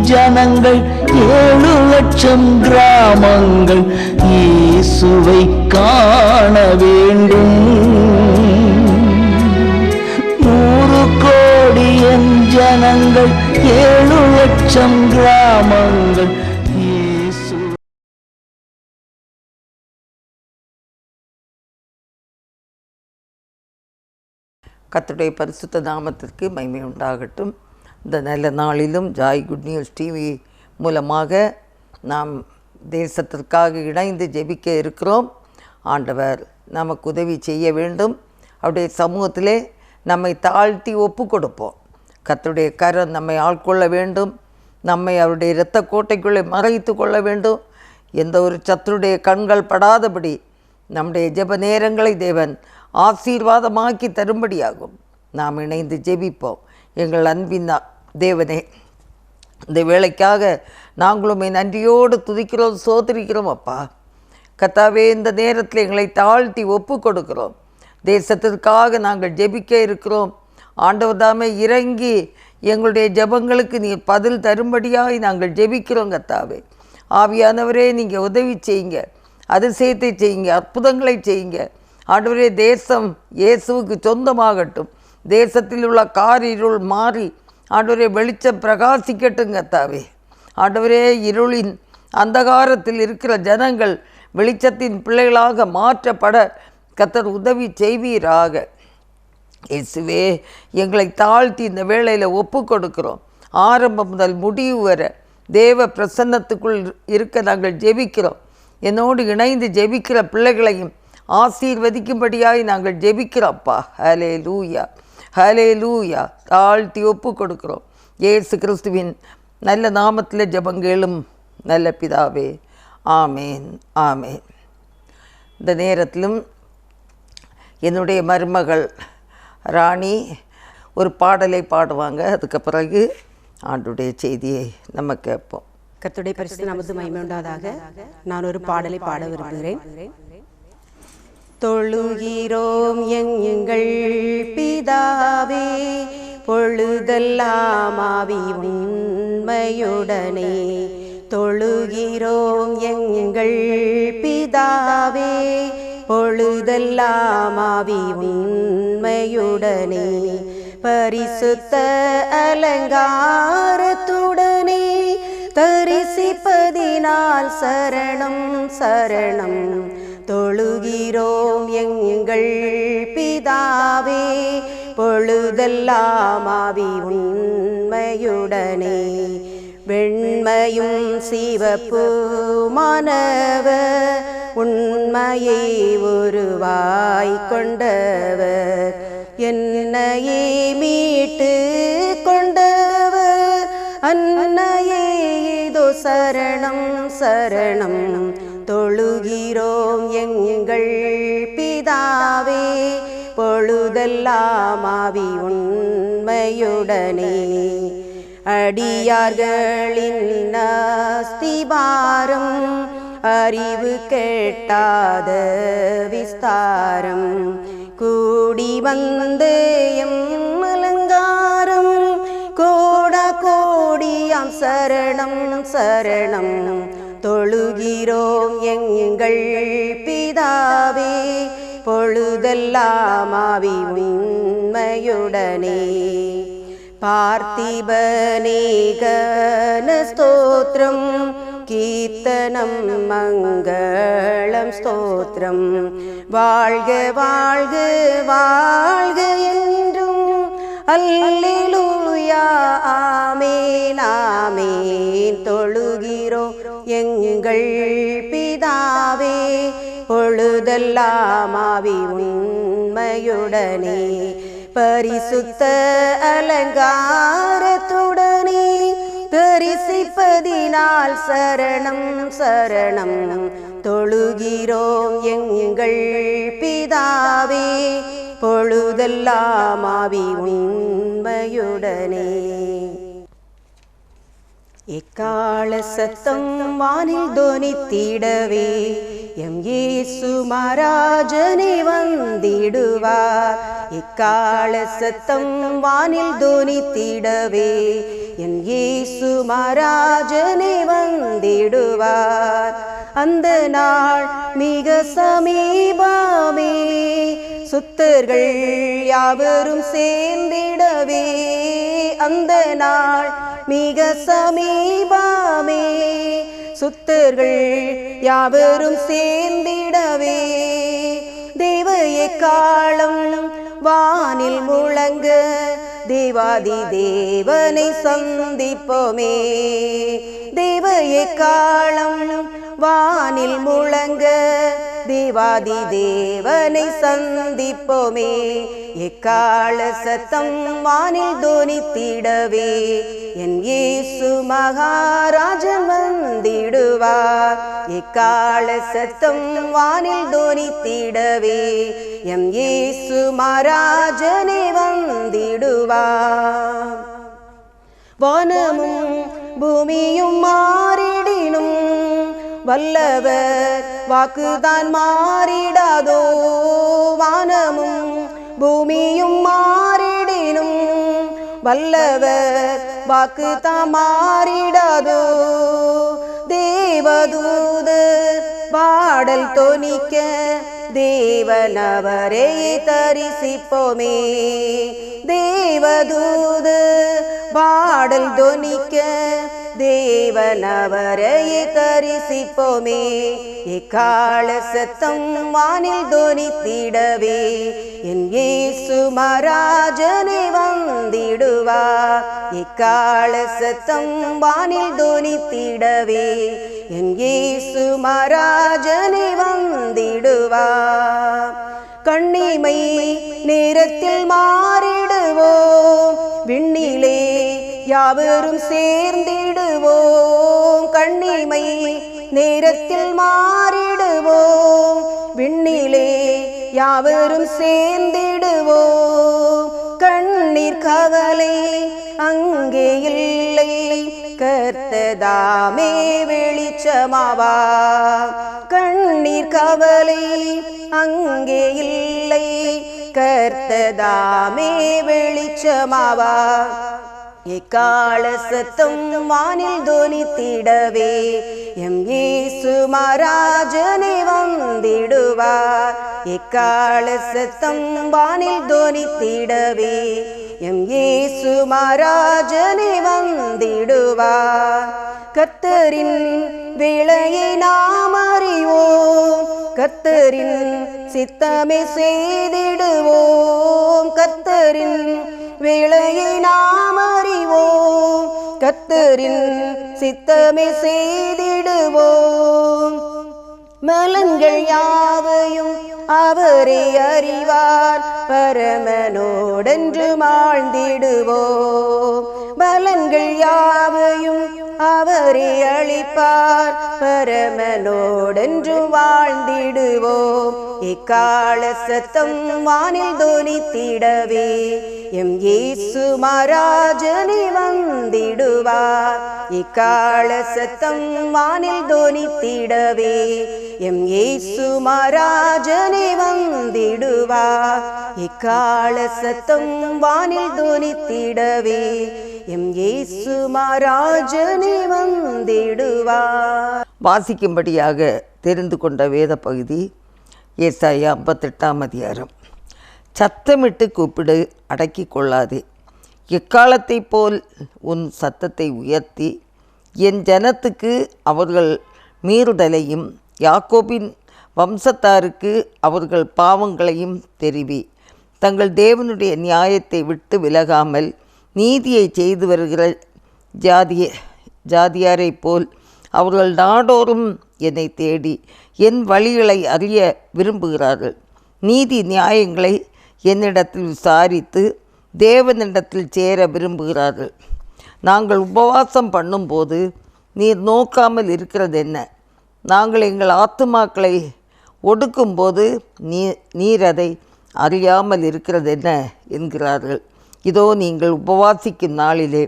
ஜனங்கள் 7 லட்சம் கிராமங்கள் இயேசுவை காண வேண்டும். 100 கோடி ஜனங்கள் 7 லட்சம் கிராமங்கள் இயேசு. கர்த்தருடைய பரிசுத்த நாமத்திற்கு மகிமை உண்டாகட்டும். இந்த நல்ல நாளிலும் ஜாய் குட் நியூஸ் டிவி மூலமாக நாம் தேசத்திற்காக இணைந்து ஜெபிக்க இருக்கிறோம். ஆண்டவர் நமக்கு உதவி செய்ய வேண்டும். அவருடைய சமூகத்திலே நம்மை தாழ்த்தி ஒப்பு கொடுப்போம். கர்த்தருடைய கரம் நம்மை ஆட்கொள்ள வேண்டும். நம்மை அவருடைய இரத்த கோட்டைக்குள்ளே மறைத்து கொள்ள வேண்டும். எந்த ஒரு சத்துருடைய கண்கள் படாதபடி நம்முடைய ஜெப நேரங்களை தேவன் ஆசீர்வாதமாக்கி தரும்படியாகும். நாம் இணைந்து ஜெபிப்போம். எங்கள் அன்பின் தேவனே, இந்த வேளைக்காக நாங்களும் நன்றியோடு துதிக்கிறோம், சோதரிக்கிறோம். அப்பா கர்த்தாவே, இந்த நேரத்தில் எங்களை தாழ்த்தி ஒப்பு கொடுக்கிறோம். தேசத்திற்காக நாங்கள் ஜெபிக்க இருக்கிறோம். ஆண்டவர் தாமே இறங்கி எங்களுடைய ஜெபங்களுக்கு நீ பதில் தரும்படியாய் நாங்கள் ஜெபிக்கிறோம். கர்த்தாவே, ஆவியானவரே, நீங்கள் உதவி செய்யுங்க, அதிசயத்தை செய்யுங்க, அற்புதங்களை செய்யுங்க. ஆண்டவரே, தேசம் இயேசுவுக்கு சொந்தமாகட்டும். தேசத்தில் உள்ள காரிருள் மாறி ஆண்டவரே வெளிச்சம் பிரகாசிக்கட்டும். கர்த்தாவே, ஆண்டவரே, இருளின் அந்தகாரத்தில் இருக்கிற ஜனங்கள் வெளிச்சத்தின் பிள்ளைகளாக மாற்றப்பட கர்த்தர் உதவி செய்வீராக. இயேசுவே, எங்களை தாழ்த்தி இந்த வேளையில் ஒப்பு கொடுக்கிறோம். ஆரம்பம் முதல் முடிவு வர தேவ பிரசன்னத்துக்குள் இருக்க நாங்கள் ஜெபிக்கிறோம். என்னோடு இணைந்து ஜெபிக்கிற பிள்ளைகளையும் ஆசீர்வதிக்கும்படியாய் நாங்கள் ஜெபிக்கிறோம்ப்பா. ஹல்லேலூயா, ஹல்லேலூயா. தாழ்த்தி ஒப்பு கொடுக்கிறோம். இயேசு கிறிஸ்துவின் நல்ல நாமத்தில் ஜெபங்கேளும் நல்ல பிதாவே, ஆமேன், ஆமேன். இந்த நேரத்திலும் என்னுடைய மருமகள் ராணி ஒரு பாடலை பாடுவாங்க. அதுக்கு பிறகு ஆண்டுடைய செய்தியை நம்ம கேட்போம். கர்த்தருடைய பரிசுத்த நாமத்துக்கு மகிமை உண்டாவதாக. நான் ஒரு பாடலை பாட விரும்புகிறேன். தொழுகிறோம் எங்கள் பிதாவே, பொழுதெல்லாம் ஆவி உண்மையுடனே. தொழுகிறோம் எங்கள் பிதாவே, பொழுதெல்லாம் ஆவி உண்மையுடனே. பரிசுத்த அலங்காரத்துடனே தரிசிப்பதினால் சரணம் சரணம். தொழுகிறோம் எங்கள் பிதாவே, பொழுதெல்லாம் ஆவி உண்மையுடனே. வெண்மையும் சிவப்புமானவர், உண்மையை உருவாய் கொண்டவர், என்னையே மீட்டு கொண்டவர், அன்னையே இதோ சரணம் சரணம். தொழுகிறோம் எங்கள் பிதாவே, பொழுதெல்லாம் ஆவி உண்மையுடனே. அடியார்களின் அஸ்திபாரம், அறிவு கேட்டாத விஸ்தாரம், கூடி வந்து எம் அலங்காரம், கோடா கோடியாம் சரணம் சரணம். தொழுகிறோம் எங்கள் பிதாவே, பொழுதெல்லாம் ஆவி உண்மையுடனே. பார்த்திபனே கன ஸ்தோத்திரம், கீர்த்தனம் மங்களம் ஸ்தோத்திரம். வாழ்க வாழ்க வாழ்க என்றும், அல்லேலூயா ஆமேன் ஆமேன். தொழுகிறோம் எங்கள் பிதாவே, பொழுதெல்லாம் ஆவி உண்மையுடனே. பரிசுத்த அலங்காரத்துடனே தரிசிப்பதினால் சரணம் சரணம். தொழுகிறோம் எங்கள் பிதாவே, பொழுதெல்லாம் ஆவி உண்மையுடனே. எக்கால சத்தம் வானில் தொனித்திடவே, எம் இயேசு மகாராஜனே வந்திடுவார். எக்கால சத்தம் வானில் தொனித்திடவே என் இயேசு மகாராஜனே வந்திடுவார். அந்த நாள் மிக சமீபமே, சுத்தர்கள் யாவரும் சேர்ந்திடவே. அந்த நாள் மிக சமீபமே, சுத்தர்கள் யாவரும் சேர்ந்திடவே. தேவ எக்காலம் வானில் முழங்க தேவாதி தேவனை சந்திப்போமே. தேவ எக்காலம் வானில் முழங்க தேவாதி தேவனை சந்திப்போமே. எக்கால சத்தம் வானில் தொனித்திடவே என் இயேசு மகாராஜன் வந்திடுவார். எக்கால சத்தம் வானில் தொனித்திடவே எம் இயேசு மகாராஜனே வந்திடுவார். வானமும் பூமியும் மாறிடினும் வல்லவர் வாக்குதான் மாறிடாதோ. வானமும் பூமியும் மாறிடினும் வல்லவர் வாக்குதான் மாறிடாதோ. தேவதூது பாடல் தொனிக்க தேவனவரை தரிசிப்போமே. தேவதூது பாடல் தொனிக்க தேவனவரை தரிசிப்போமே. எக்கால சத்தம் வானில் தொனித்திடவே என் இயேசு மகாராஜனே வந்திடுவார். எக்கால சத்தம் வானில் தொனித்திடவே என் இயேசு மகாராஜனே வந்திடுவார். கண்ணிமை நேரத்தில் மாறிடுவோம், விண்ணிலே யாவரும் சேர்ந்திடுவோம். கண்ணிமை நேரத்தில் மாறிடுவோம், விண்ணிலே யாவரும் சேர்ந்திடுவோம். கண்ணீர் கவலை அங்கே இல்லை, கர்த்ததாமே வெளிச்சமாவா. கண்ணீர் கவலை அங்கே இல்லை, கர்த்ததாமே வெளிச்சமாவா. எக்கால சத்தம் வானில் தொனித்திடவே எம் இயேசு மகாராஜனே வந்திடுவார். எக்கால சத்தம் வானில் தொனித்திடவே எம் இயேசு மகாராஜனே வந்திடுவார். கர்த்தரின் வேளையை நாம் அறிவோம், கர்த்தரின் சித்தமே செய்திடுவோம். கர்த்தரின் வேளையை நாம் அறிவோம், கர்த்தரின் சித்தமே செய்திடுவோம். மலங்கள் யாவையும் அவரே அறிவார், பரமனோடென்று வாழ்ந்திடுவோம். பலன்கள் யாவையும் அவரே அளிப்பார், பரமனோடென்று வாழ்ந்திடுவோம். எக்கால சத்தம் வானில் தொனித்திடவே எம் இயேசு மகாராஜனே வந்திடுவார். எக்கால சத்தம் வானில் தொனித்திடவே எம் இயேசு மகாராஜனே வந்திடுவார். எக்கால சத்தம் வானில் தொனித்திடவே எம் இயேசு மகாராஜனே வந்திடுவார். வாசிக்கும்படியாக தெரிந்து கொண்ட வேத பகுதி ஏசாயா 58ஆம் அதிகாரம். சத்தமிட்டு கூப்பிடு, அடக்கி கொள்ளாதே. எக்காலத்தைப் போல் உன் சத்தத்தை உயர்த்தி என் ஜனத்துக்கு அவர்கள் மீறுதலையும் யாக்கோபின் வம்சத்தாருக்கு அவர்கள் பாவங்களையும் தெரிவி. தங்கள் தேவனுடைய நியாயத்தை விட்டு விலகாமல் நீதியை செய்து வருகிற ஜாதியாரைப் போல் அவர்கள் நாடோறும் என்னை தேடி என் வழிகளை அறிய விரும்புகிறார்கள். நீதி நியாயங்களை என்னிடத்தில் விசாரித்து தேவனிடத்தில் சேர விரும்புகிறார்கள். நாங்கள் உபவாசம் பண்ணும்போது நீர் நோக்காமல் இருக்கிறது என்ன? நாங்கள் எங்கள் ஆத்துமாக்களை ஒடுக்கும்போது நீர் அதை அறியாமல் இருக்கிறது என்ன என்கிறார்கள். இதோ நீங்கள் உபவாசிக்கும் நாளிலே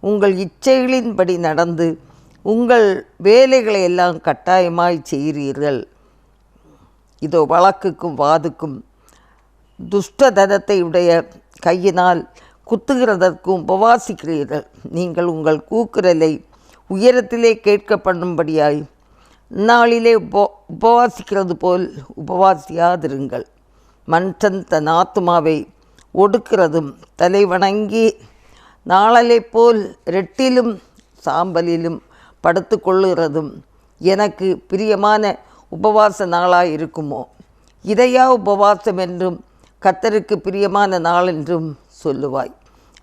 உங்கள் இச்சைகளின்படி நடந்து உங்கள் வேலைகளை எல்லாம் கட்டாயமாய் செய்கிறீர்கள். இதோ வழக்குக்கும் வாதுக்கும் துஷ்டதனத்தை உடைய கையினால் குத்துகிறதற்கும் உபவாசிக்கிறீர்கள். நீங்கள் உங்கள் கூக்குரலை உயரத்திலே கேட்கப்படும்படியாய் நாளிலே உபவாசிக்கிறது போல் உபவாசியாதிருங்கள். மனுஷன் தன் ஆத்துமாவை ஒடுக்கிறதும் தலை வணங்கி நாளலை போல் ரெட்டிலும் சாம்பலிலும் படுத்து கொள்ளுகிறதும் எனக்கு பிரியமான உபவாச நாளாக இருக்குமோ? இதையா உபவாசம் என்றும் கர்த்தருக்கு பிரியமான நாள் என்றும் சொல்லுவாய்.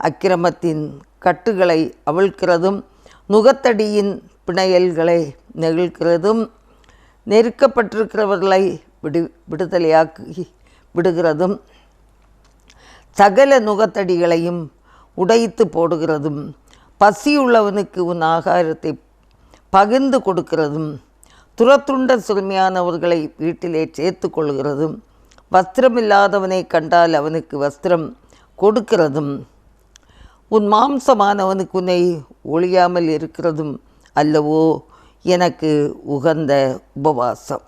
அக்கிரமத்தின் கட்டுகளை அவிழ்க்கிறதும் நுகத்தடியின் பிணையல்களை நெகிழ்கிறதும் நெருக்கப்பட்டிருக்கிறவர்களை விடுதலையாக்கி விடுகிறதும் சகல நுகத்தடிகளையும் உடைத்து போடுகிறதும் பசியுள்ளவனுக்கு உன் ஆகாரத்தை பகிர்ந்து கொடுக்கிறதும் துரத்துண்ட சிறுமியானவர்களை வீட்டிலே சேர்த்து கொள்கிறதும் வஸ்திரமில்லாதவனை கண்டால் அவனுக்கு வஸ்திரம் கொடுக்கிறதும் உன் மாம்சமானவனுக்கு உன்னை ஒழியாமல் இருக்கிறதும் அல்லவோ எனக்கு உகந்த உபவாசம்.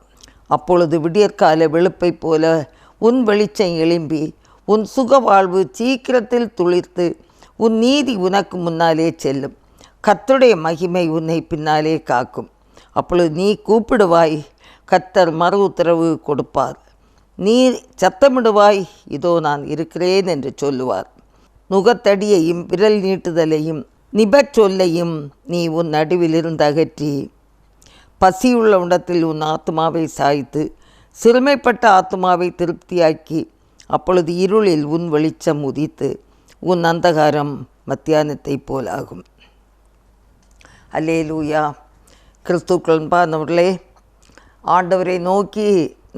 அப்பொழுது விடியற்கால வெளுப்பை போல உன் வெளிச்சம் எழும்பி உன் சுக வாழ்வு சீக்கிரத்தில் துளிர்த்து உன் நீதி உனக்கு முன்னாலே செல்லும். கர்த்தருடைய மகிமை உன்னை பின்னாலே காக்கும். அப்பொழுது நீ கூப்பிடுவாய், கர்த்தர் மறு உத்தரவு கொடுப்பார். நீ சத்தமிடுவாய், இதோ நான் இருக்கிறேன் என்று சொல்லுவார். நுகத்தடியையும் விரல் நீட்டுதலையும் நிபச்சொல்லையும் நீ உன் நடுவிலிருந்து அகற்றி பசியுள்ள இடத்தில் உன் ஆத்மாவை சாய்த்து சிறுமைப்பட்ட ஆத்மாவை திருப்தியாக்கி அப்பொழுது இருளில் உன் வெளிச்சம் உதித்து உன் அந்தகாரம் மத்தியானத்தை போலாகும். அல்லேலூயா. கிறிஸ்துக்கள் அன்பானவர்களே, ஆண்டவரை நோக்கி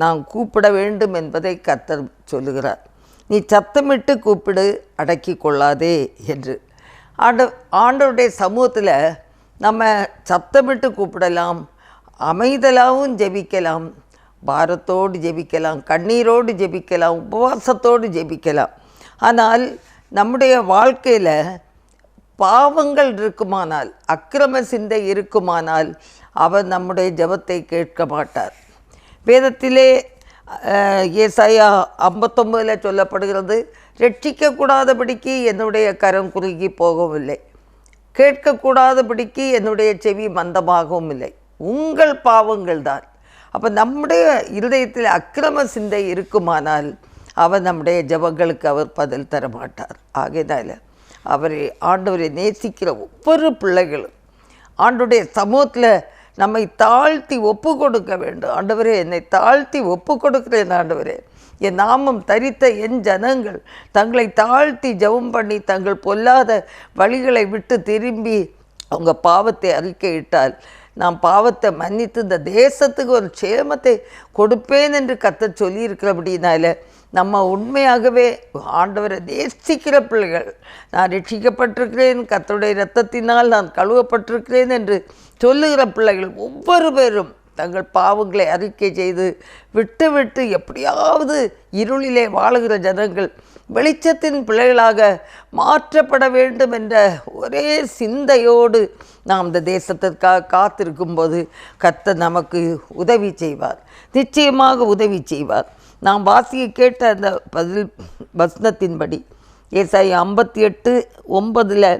நாம் கூப்பிட வேண்டும் என்பதை கர்த்தர் சொல்லுகிறார். நீ சத்தமிட்டு கூப்பிடு, அடக்கி கொள்ளாதே என்று. ஆண்டவருடைய சமூகத்தில் நம்ம சத்தமிட்டு கூப்பிடலாம், அமைதலாகவும் ஜெபிக்கலாம், பாரத்தோடு ஜெபிக்கலாம், கண்ணீரோடு ஜெபிக்கலாம், உபவாசத்தோடு ஜெபிக்கலாம். ஆனால் நம்முடைய வாழ்க்கையில் பாவங்கள் இருக்குமானால், அக்கிரம சிந்தை இருக்குமானால் அவர் நம்முடைய ஜெபத்தை கேட்க மாட்டார். வேதத்திலே ஏசாயா 59 சொல்லப்படுகிறது, ரட்சிக்கக்கூடாதபடிக்கு என்னுடைய கரம் குறுகி போகவில்லை, கேட்கக்கூடாதபடிக்கு என்னுடைய செவி மந்தமாகவும் இல்லை. உங்கள் பாவங்கள் தான். அப்போ நம்முடைய இருதயத்தில் அக்கிரம சிந்தை இருக்குமானால் அவர் நம்முடைய ஜெபங்களுக்கு அவர் பதில் தர மாட்டார். ஆகையினால ஆண்டவரை நேசிக்கிற ஒவ்வொரு பிள்ளைகளும் ஆண்டவருடைய சமூகத்தில் நம்மை தாழ்த்தி ஒப்பு கொடுக்க வேண்டும். ஆண்டவரே, என்னை தாழ்த்தி ஒப்பு கொடுக்கிறேன். ஆண்டவரே, என் நாமம் தரித்த என் ஜனங்கள் தங்களை தாழ்த்தி ஜெபம் பண்ணி தங்கள் பொல்லாத வழிகளை விட்டு திரும்பி அவங்க பாவத்தை அறிக்கையிட்டால் நாம் பாவத்தை மன்னித்து இந்த தேசத்துக்கு ஒரு க்ஷேமத்தை கொடுப்பேன் என்று கர்த்தர் சொல்லியிருக்கிறபடினால நம்ம உண்மையாகவே ஆண்டவரை நேசிக்கிற பிள்ளைகள், நான் ரட்சிக்கப்பட்டிருக்கிறேன், கர்த்தருடைய இரத்தத்தினால் நான் கழுவப்பட்டிருக்கிறேன் என்று சொல்லுகிற பிள்ளைகள் ஒவ்வொரு பேரும் தங்கள் பாவங்களை அறிக்கை செய்து விட்டு எப்படியாவது இருளிலே வாழுகிற ஜனங்கள் வெளிச்சத்தின் பிள்ளைகளாக மாற்றப்பட வேண்டும் என்ற ஒரே சிந்தையோடு நாம் இந்த தேசத்திற்காக காத்திருக்கும்போது கர்த்தர் நமக்கு உதவி செய்வார், நிச்சயமாக உதவி செய்வார். நாம் வாசிக்க கேட்ட அந்த வசனத்தின்படி ஏசாயா 58:9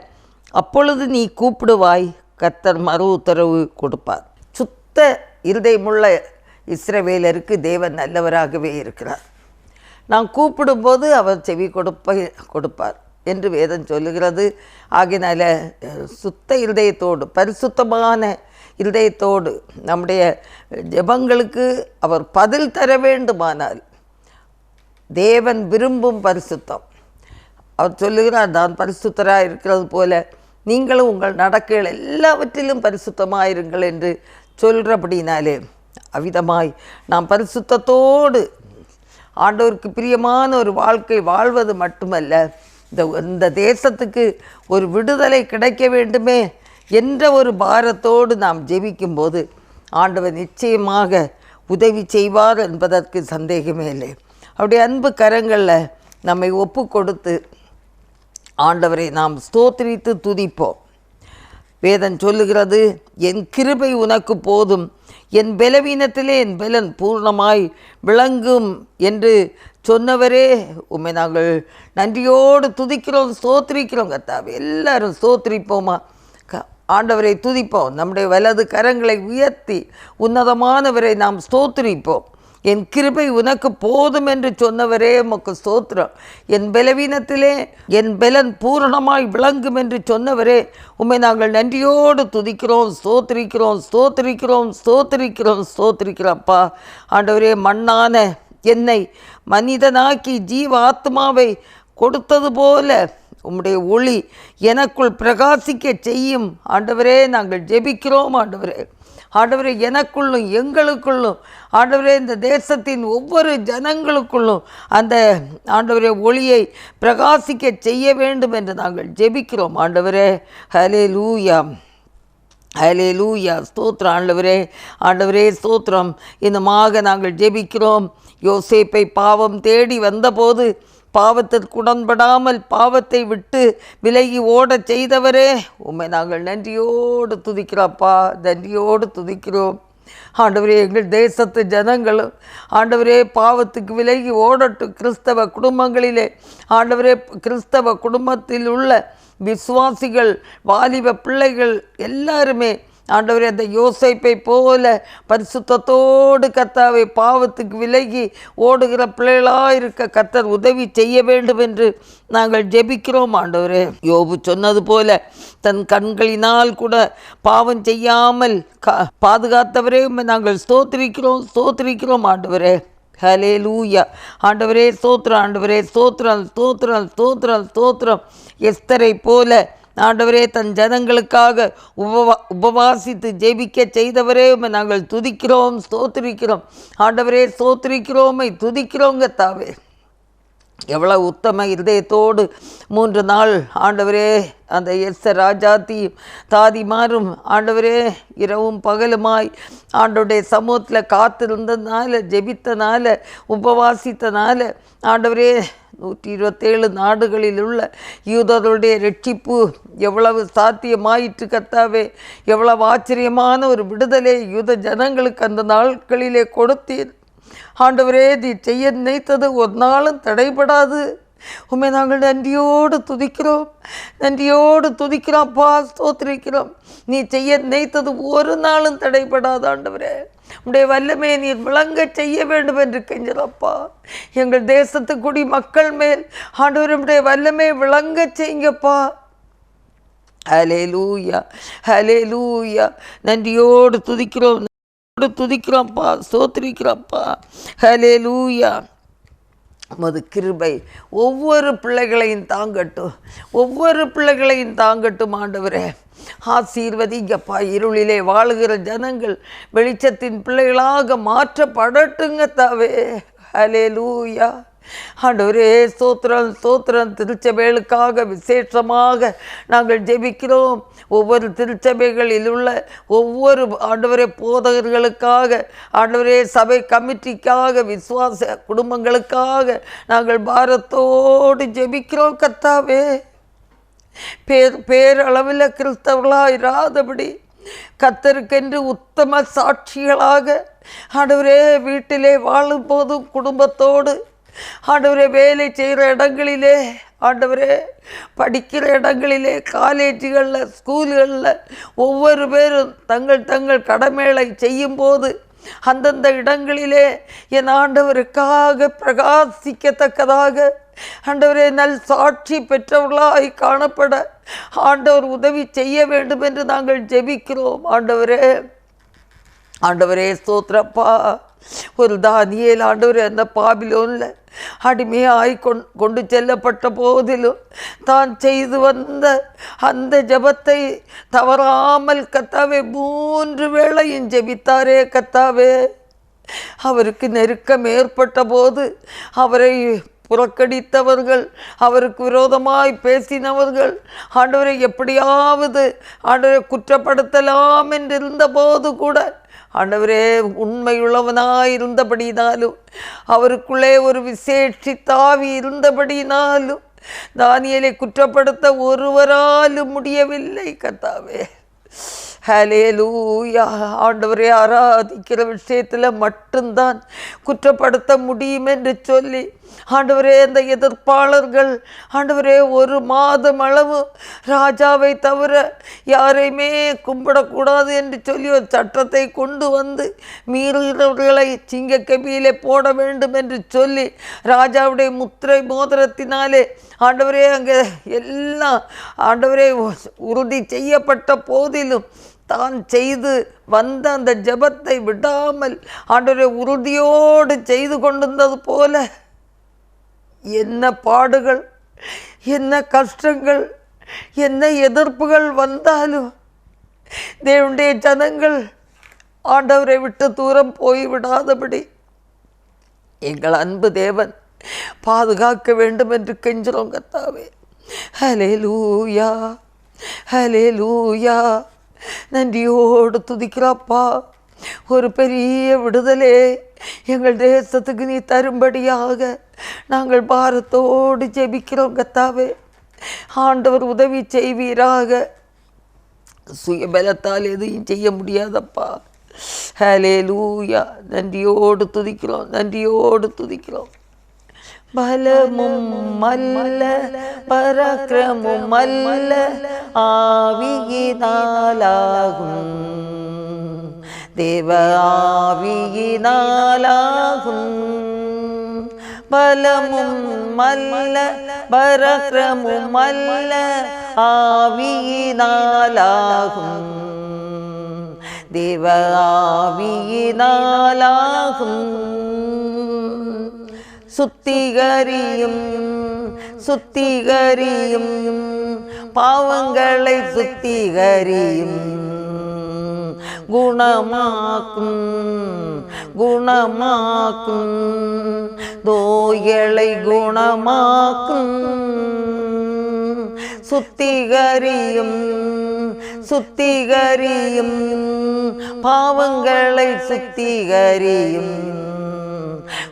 அப்பொழுது நீ கூப்பிடுவாய், கர்த்தர் மறு உத்தரவு கொடுப்பார். சுத்த இருதயமுள்ள இஸ்ரவேலருக்கு தேவன் நல்லவராகவே இருக்கிறார். நான் கூப்பிடும்போது அவர் செவி கொடுப்பார் என்று வேதம் சொல்லுகிறது. ஆகினால சுத்த இருதயத்தோடு, பரிசுத்தமான இருதயத்தோடு நம்முடைய ஜெபங்களுக்கு அவர் பதில் தர வேண்டுமானால் தேவன் விரும்பும் பரிசுத்தம். அவர் சொல்லுகிறார், நான் பரிசுத்தராக இருக்கிறது போல நீங்களும் உங்கள் நடக்கைகள் எல்லாவற்றிலும் பரிசுத்தமாயிருங்கள் என்று சொல்கிறபடினாலே அவ்விதமாய் நாம் பரிசுத்தத்தோடு ஆண்டவருக்கு பிரியமான ஒரு வாழ்க்கை வாழ்வது மட்டுமல்ல, இந்த தேசத்துக்கு ஒரு விடுதலை கிடைக்க வேண்டுமே என்ற ஒரு பாரத்தோடு நாம் ஜெபிக்கும்போது ஆண்டவர் நிச்சயமாக உதவி செய்வார் என்பதற்கு சந்தேகமே இல்லை. அவருடைய அன்பு கரங்களில் நம்மை ஒப்பு கொடுத்து ஆண்டவரை நாம் ஸ்தோத்திரித்து துதிப்போம். வேதம் சொல்லுகிறது, என் கிருபை உனக்கு போதும், என் பலவீனத்திலே என் பலன் பூர்ணமாய் விளங்கும் என்று சொன்னவரே உம்மை நாங்கள் நன்றியோடு துதிக்கிறோம், ஸ்தோத்திரிக்கிறோம். கர்த்தாவே, எல்லாரும் ஸ்தோத்திரிப்போமா, ஆண்டவரை துதிப்போம். நம்முடைய வலது கரங்களை உயர்த்தி உன்னதமானவரை நாம் ஸ்தோத்திரிப்போம். என் கிருபை உனக்கு போதும் என்று சொன்னவரே உமக்கு ஸ்தோத்திரம். என் பலவீனத்திலே என் பலன் பூரணமாய் விளங்கும் என்று சொன்னவரே உம்மை நாங்கள் நன்றியோடு துதிக்கிறோம், ஸ்தோத்திரிக்கிறோம், ஸ்தோத்திரிக்கிறோம், ஸ்தோத்திரிக்கிறோம், ஸ்தோத்திரிக்கிறோம். அப்பா ஆண்டவரே, மண்ணான என்னை மனிதனாக்கி ஜீவ ஆத்மாவை கொடுத்தது போல உம்முடைய ஒளி எனக்குள் பிரகாசிக்க செய்யும். ஆண்டவரே, நாங்கள் ஜெபிக்கிறோம். ஆண்டவரே, எனக்குள்ளும் எங்களுக்குள்ளும் ஆண்டவரே, இந்த தேசத்தின் ஒவ்வொரு ஜனங்களுக்குள்ளும் அந்த ஆண்டவரே ஒளியை பிரகாசிக்க செய்ய வேண்டும் என்று நாங்கள் ஜெபிக்கிறோம். ஆண்டவரே, ஹல்லேலூயா, ஹல்லேலூயா, ஸ்தோத்திரம். ஆண்டவரே ஸ்தோத்திரம். இன்னமாக நாங்கள் ஜெபிக்கிறோம். யோசேப்பை பாவம் தேடி வந்தபோது பாவத்திற்கு உடன்படாமல் பாவத்தை விட்டு விலகி ஓடச் செய்தவரே உம்மை நாங்கள் நன்றியோடு துதிக்கிறோம்ப்பா, நன்றியோடு துதிக்கிறோம். ஆண்டவரே, எங்கள் தேசத்து ஜனங்களும் ஆண்டவரே பாவத்துக்கு விலகி ஓடட்டும். கிறிஸ்தவ குடும்பங்களிலே ஆண்டவரே, கிறிஸ்தவ குடும்பத்தில் உள்ள விசுவாசிகள், வாலிப பிள்ளைகள் எல்லாருமே ஆண்டவரே அந்த யோசேப்பை போல பரிசுத்தத்தோடு கர்த்தாவை பாவத்துக்கு விலகி ஓடுகிற பிள்ளைகளாக இருக்க கர்த்தர் உதவி செய்ய வேண்டும் என்று நாங்கள் ஜெபிக்கிறோம். ஆண்டவரே, யோபு சொன்னது போல தன் கண்களினால் கூட பாவம் செய்யாமல் பாதுகாத்தவரே நாங்கள் ஸ்தோத்திரிக்கிறோம். ஆண்டவரே, ஹல்லேலூயா. ஆண்டவரே ஸ்தோத்திரம், ஆண்டவரே ஸ்தோத்திரம், ஸ்தோத்திரம், ஸ்தோத்திரம், ஸ்தோத்திரம். எஸ்தரை போல ஆண்டவரே தன் ஜனங்களுக்காக உபவாசித்து ஜெபிக்க செய்தவரே நாங்கள் துதிக்கிறோம், ஸ்தோத்திரிக்கிறோம். ஆண்டவரே ஸ்தோத்திரிக்கிறோமை துதிக்கிறோங்க தாவே. எவ்வளோ உத்தம இருதயத்தோடு 3 நாள் ஆண்டவரே அந்த எஸ்தர் ராஜாத்தியும் தாதிமாரும் ஆண்டவரே இரவும் பகலுமாய் ஆண்டவருடைய சமூகத்தில் காத்திருந்ததுனால, ஜெபித்தனால, உபவாசித்தனால ஆண்டவரே 127 நாடுகளில் உள்ள யூதர்களுடைய ரட்சிப்பு எவ்வளவு சாத்தியமாயிற்று கர்த்தாவே. எவ்வளவு ஆச்சரியமான ஒரு விடுதலை யூத ஜனங்களுக்கு அந்த நாட்களிலே கொடுத்தீர். ஆண்டவரே, நீ செய்ய நினைத்தது ஒரு நாளும் தடைபடாது. உண்மை நாங்கள் நன்றியோடு துதிக்கிறோம்ப்பா, ஸ்தோத்திரிக்கிறோம். நீ செய்ய நினைத்தது ஒரு நாளும் தடைபடாது. ஆண்டவரே, உடைய வல்லமையை நீர் விளங்க செய்ய வேண்டும் என்று கெஞ்சிறப்பா. எங்கள் தேசத்து குடி மக்கள் மேல் ஆண்டவருடைய வல்லமையை விளங்க செய்யுங்கப்பா. ஹல்லேலூயா, ஹல்லேலூயா. நன்றியோடு துதிக்கிறோம்ப்பா, ஸ்தோத்திரிக்கிறோம்ப்பா. ஹல்லேலூயா. உமது கிருபை ஒவ்வொரு பிள்ளைகளையும் தாங்கட்டும். ஆண்டவரே, ஆசீர்வதிங்கப்பா. இருளிலே வாழுகிற ஜனங்கள் வெளிச்சத்தின் பிள்ளைகளாக மாற்றப்படட்டுங்க தாவே. ஹல்லேலூயா. ஆண்டவரே ஸ்தோத்திரம். திருச்சபைகளுக்காக விசேஷமாக நாங்கள் ஜெபிக்கிறோம். ஒவ்வொரு திருச்சபைகளில் உள்ள ஒவ்வொரு ஆண்டவரே போதகர்களுக்காக, ஆண்டவரே சபை கமிட்டிக்காக, விசுவாச குடும்பங்களுக்காக நாங்கள் பாரத்தோடு ஜெபிக்கிறோம் கர்த்தாவே. பேரளவில் கிறிஸ்தவர்களாக இராதபடி கர்த்தருக்கென்று உத்தம சாட்சிகளாக ஆண்டவரே வீட்டிலே வாழும் போதும் குடும்பத்தோடு ஆண்டவரே வேலை செய்கிற இடங்களிலே, ஆண்டவரே படிக்கிற இடங்களிலே, காலேஜுகளில், ஸ்கூல்களில் ஒவ்வொரு பேரும் தங்கள் கடமைகளை செய்யும்போது அந்தந்த இடங்களிலே என் ஆண்டவருக்காக பிரகாசிக்கத்தக்கதாக ஆண்டவரே நல் சாட்சி பெற்றவர்களாய் காணப்பட ஆண்டவர் உதவி செய்ய வேண்டும் என்று நாங்கள் ஜெபிக்கிறோம். ஆண்டவரே ஸ்தோத்திரப்பா. ஒரு தானியேல் ஆண்டவரே அந்த பாபிலோனில் அடிமையாய் கொண்டு செல்லப்பட்ட போதிலும் தான் செய்து வந்த அந்த ஜெபத்தை தவறாமல் கர்த்தாவே 3 வேளையும் ஜெபித்தாரே கர்த்தாவே. அவருக்கு நெருக்கம் ஏற்பட்ட போது அவரை புறக்கணித்தவர்கள், அவருக்கு விரோதமாய் பேசினவர்கள் ஆண்டவரை எப்படியாவது ஆண்டவரை குற்றப்படுத்தலாம் என்றிருந்த போது கூட ஆண்டவரே உண்மையுள்ளவனாய் இருந்தபடினாலும், அவருக்குள்ளே ஒரு விசேஷித்தாவி இருந்தபடினாலும் தானியேலை குற்றப்படுத்த ஒருவராலும் முடியவில்லை கர்த்தாவே. ஹல்லேலூயா. ஆண்டவரை ஆராதிக்கிற விஷயத்தில் மட்டும்தான் குற்றப்படுத்த முடியும் என்று சொல்லி ஆண்டவரே, இந்த எதிர்ப்பாளர்கள் ஆண்டவரே ஒரு மாதம் அளவு ராஜாவை தவிர யாரையுமே கும்பிடக்கூடாது என்று சொல்லி ஒரு சட்டத்தை கொண்டு வந்து மீறுகிறவர்களை சிங்கக்கபியிலே போட வேண்டும் என்று சொல்லி ராஜாவுடைய முத்திரை மோதிரத்தினாலே ஆண்டவரே அங்கே எல்லாம் ஆண்டவரே உறுதி செய்யப்பட்ட போதிலும் தான் செய்து வந்த அந்த ஜெபத்தை விடாமல் ஆண்டவரே உறுதியோடு செய்து கொண்டிருந்தது போல என்ன பாடுகள், என்ன கஷ்டங்கள், என்ன எதிர்ப்புகள் வந்தாலும் தேவனுடைய ஜனங்கள் ஆண்டவரை விட்டு தூரம் போய்விடாதபடி எங்கள் அன்பு தேவன் பாதுகாக்க வேண்டும் என்று கெஞ்சுறோம் கர்த்தாவே. ஹல்லேலூயா, ஹல்லேலூயா. நன்றியோடு துதிக்கிறப்பா. ஒரு பெரிய விடுதலை எங்கள் தேசத்துக்கு நீ தரும்படியாக நாங்கள் பாரத்தோடு ஜெபிக்கிறோம் கர்த்தாவே. ஆண்டவர் உதவி செய்வீராக. சுயபலத்தால் எதையும் செய்ய முடியாதப்பா. ஹல்லேலூயா. நன்றியோடு துதிக்கிறோம், நன்றியோடு துதிக்கிறோம். பலமும் அல்ல பராக்கிரமும் அல்ல ஆவியினாலாகும், தேவ ஆவியினாலாகும். பலமும் அல்ல பராக்கிரமும் அல்ல ஆவியினாலாகும், தேவ ஆவியினாலாகும். சுத்திகரியும் சுத்திகரியும் பாவங்களை சுத்திகரியும், குணமாக்கும் குணமாக்கும், நோய்களை குணமாக்கும். சுத்திகரியும் சுத்திகரியும் பாவங்களை சுத்திகரியும்,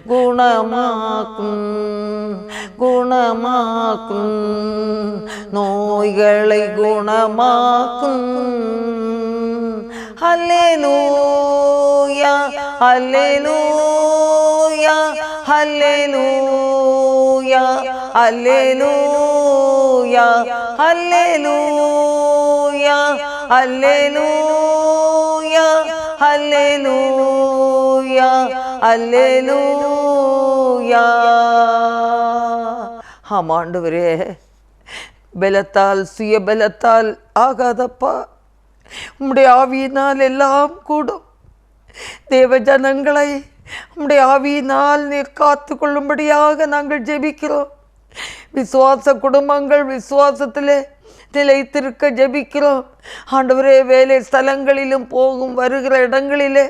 குணமாக்கும் குணமாக்கும், நோய்களை குணமாக்கும். ஹல்லேலூயா, ஹல்லேலூயா, ஹல்லேலூயா, ஹல்லேலூயா, ஹல்லேலூயா, ஹல்லேலூயா, ஹல்லேலூயா, ஹல்லேலூயா. ஆமாண்டவரே, பலத்தால் சுயபலத்தால் ஆகாதப்பா, உம்முடைய ஆவியினால் எல்லாம் கூடும். தேவ ஜனங்களை உம்முடைய ஆவியினால் நீர் காத்து கொள்ளும்படியாக நாங்கள் ஜெபிக்கிறோம். விசுவாச குடும்பங்கள் விசுவாசத்திலே நிலைத்திருக்க ஜெபிக்கிறோம். ஆண்டவரே, வேலை ஸ்தலங்களிலும் போகும் வருகிற இடங்களிலே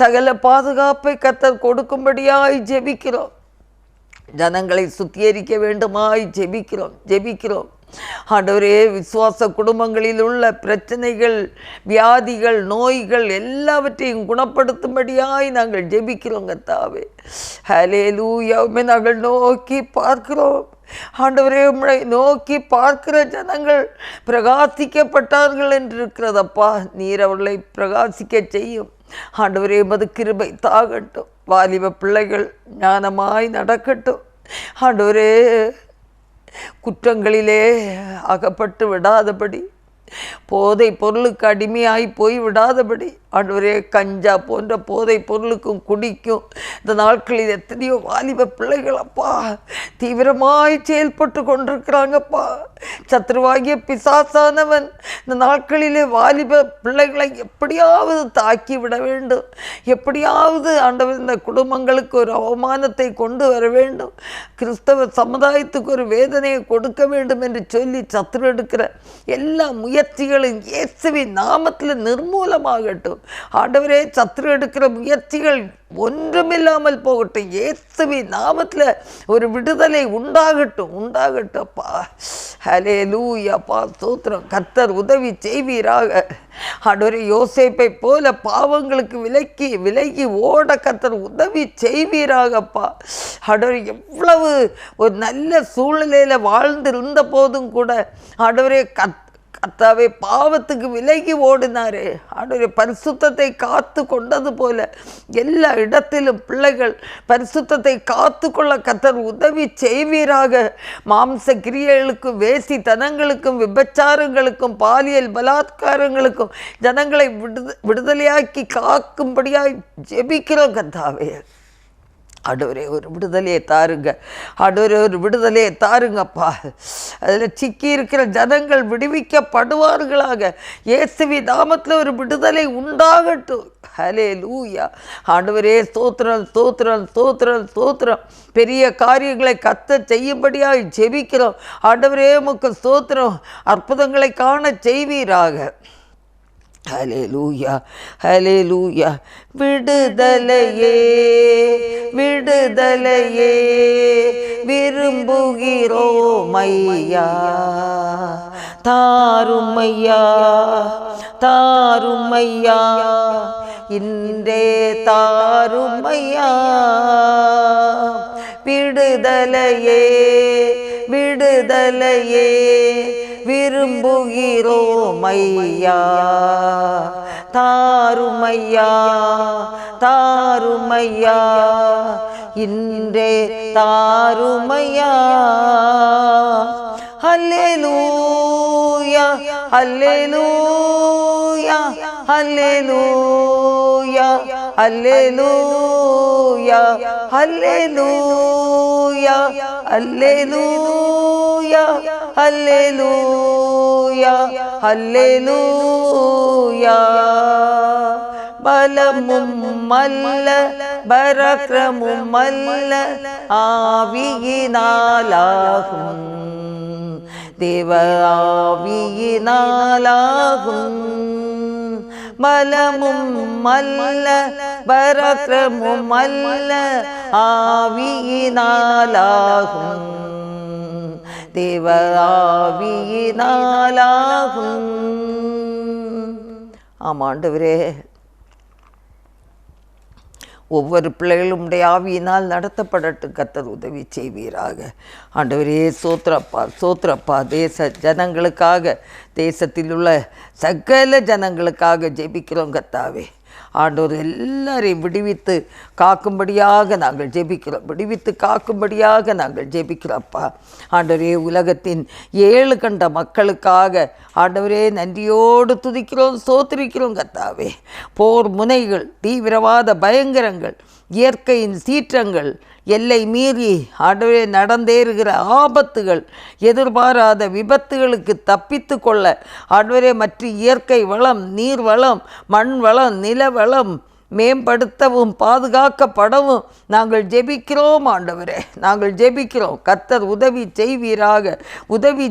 சகல பாதுகாப்பை கர்த்தர் கொடுக்கும்படியாய் ஜெபிக்கிறோம். ஜனங்களை சுத்திகரிக்க வேண்டுமாய் ஜெபிக்கிறோம். ஆண்டவரே, விசுவாச குடும்பங்களில் உள்ள பிரச்சனைகள், வியாதிகள், நோய்கள் எல்லாவற்றையும் குணப்படுத்தும்படியாய் நாங்கள் ஜெபிக்கிறோம் கர்த்தாவே. ஹல்லேலூயா. நாங்கள் நோக்கி பார்க்கிறோம் ஆண்டவரே. உம்மை நோக்கி பார்க்கிற ஜனங்கள் பிரகாசிக்கப்பட்டார்கள் என்று இருக்கிறதப்பா. நீர் அவர்களை பிரகாசிக்க செய்யும். ஆண்டவரே, மது கிருபை தாகட்டும். வாலிப பிள்ளைகள் ஞானமாய் நடக்கட்டும். ஆண்டவரே, குற்றங்களிலே அகப்பட்டு விடாதபடி, போதை பொருளுக்கு அடிமையாய் போய் விடாதபடி, ஆண்டவரே, கஞ்சா போன்ற போதை பொருளுக்கும் குடிக்கும் இந்த நாட்களில் எத்தனையோ வாலிப பிள்ளைகள் அப்பா தீவிரமாய் செயல்பட்டு கொண்டிருக்கிறாங்கப்பா. சத்ருவாகிய பிசாசானவன் இந்த நாட்களிலே வாலிப பிள்ளைகளை எப்படியாவது தாக்கி விட வேண்டும், எப்படியாவது ஆண்டவர் இந்த குடும்பங்களுக்கு ஒரு அவமானத்தை கொண்டு வர வேண்டும், கிறிஸ்தவ சமுதாயத்துக்கு ஒரு வேதனையை கொடுக்க வேண்டும் என்று சொல்லி சத்ரு எடுக்கிற எல்லா முயற்சிகளும் இயேசுவின் நாமத்தில் நிர்மூலமாகட்டும். ஆண்டவரே, சத்ரு எடுக்கிற முயற்சிகள் ஒன்றுமில்லாமல் போகட்டும். இயேசுவின் நாமத்தில் ஒரு விடுதலை உண்டாகட்டும் அப்பா. ஹல்லேலூயாப்பா, ஸ்தோத்திரம். கர்த்தர் உதவி செய்வீராக. ஆண்டவரே, யோசேப்பை போல பாவங்களுக்கு விலகி ஓட கர்த்தர் உதவி செய்வீராகப்பா. ஆண்டவரே, எவ்வளவு ஒரு நல்ல சூழ்நிலையில் வாழ்ந்திருந்த போதும் கூட ஆண்டவரே கர்த்தாவே பாவத்துக்கு விலகி ஓடினாரே ஆண்டவரே, பரிசுத்தத்தை காத்து கொண்டது போல எல்லா இடத்திலும் பிள்ளைகள் பரிசுத்தத்தை காத்து கொள்ள கர்த்தர் உதவி செய்வீராக. மாம்ச கிரியைகளுக்கும் வேசித்தனங்களுக்கும் விபச்சாரங்களுக்கும் பாலியல் பலாத்காரங்களுக்கும் ஜனங்களை விடுதலையாக்கி காக்கும்படியாய் ஜெபிக்கிறோம் கர்த்தாவே. ஆண்டவரே ஒரு விடுதலையை தாருங்க, ஆண்டவரே ஒரு விடுதலையை தாருங்கப்பா. அதில் சிக்கி இருக்கிற ஜனங்கள் விடுவிக்கப்படுவார்களாக. இயேசுவின் நாமத்தில் ஒரு விடுதலை உண்டாகட்டும். ஹல்லேலூயா. ஆண்டவரே ஸ்தோத்திரம் ஸ்தோத்திரம் ஸ்தோத்திரம் ஸ்தோத்திரம். பெரிய காரியங்களை கர்த்தர் செய்யும்படியாக ஜெபிக்கிறோம். ஆண்டவரே உமக்கு ஸ்தோத்திரம். அற்புதங்களை காண செய்வீராக. ஹல்லேலூயா ஹல்லேலூயா. விடுதலையே விடுதலையே விரும்புகிறோம் ஐயா, தாருமையா தாருமையா, இன்றே தாருமையா. விடுதலையே விடுதலையே விரும்புகிறோம் ஐயா, தாருமையா தாருமையா, இன்றே தாருமையா. ஹல்லேலூயா ஹல்லேலூயா ஹல்லேலூயா ஹல்லேலூயா ஹல்லேலூயா ஹல்லேலூயா ஹல்லேலூயா ஹல்லேலூயா. பலமும் அல்ல பராக்கிரமும் அல்ல ஆவியினாலாகும், தேவ ஆவியினாலாகும். பலமும் அல்ல பராக்கிரமும் அல்ல ஆவியினாலாகும், தேவ ஆவியினாலாகும். ஆமாண்டவரே, ஒவ்வொரு பிள்ளைகளும் உடைய ஆவியினால் நடத்தப்படட்டும். கர்த்தர் உதவி செய்வீராக. ஆண்டவரே சோத்திரப்பா சோத்திரப்பா. தேச ஜனங்களுக்காக, தேசத்தில் உள்ள சகல ஜனங்களுக்காக ஜெபிக்கிறோம் கர்த்தாவே. ஆண்டவர் எல்லாரையும் விடுவித்து காக்கும்படியாக நாங்கள் ஜெபிக்கிறோம், விடுவித்து காக்கும்படியாக நாங்கள் ஜெபிக்கிறோம்ப்பா. ஆண்டவரே உலகத்தின் 7 கண்ட மக்களுக்காக ஆண்டவரே நன்றியோடு துதிக்கிறோம், ஸ்தோத்திரிக்கிறோம் கர்த்தாவே. போர் முனைகள், தீவிரவாத பயங்கரங்கள், இயற்கையின் சீற்றங்கள், எல்லை மீறி ஆண்டவரே நடந்தேறுகிற ஆபத்துகள், எதிர்பாராத விபத்துகளுக்கு தப்பித்து கொள்ள ஆண்டவரே மற்ற இயற்கை வளம், நீர் வளம், மண் வளம், நில வளம் மேம்படுத்தவும் பாதுகாக்கப்படவும் நாங்கள் ஜெபிக்கிறோம் ஆண்டவரே, நாங்கள் ஜெபிக்கிறோம். கர்த்தர் உதவி செய்வீராக, உதவி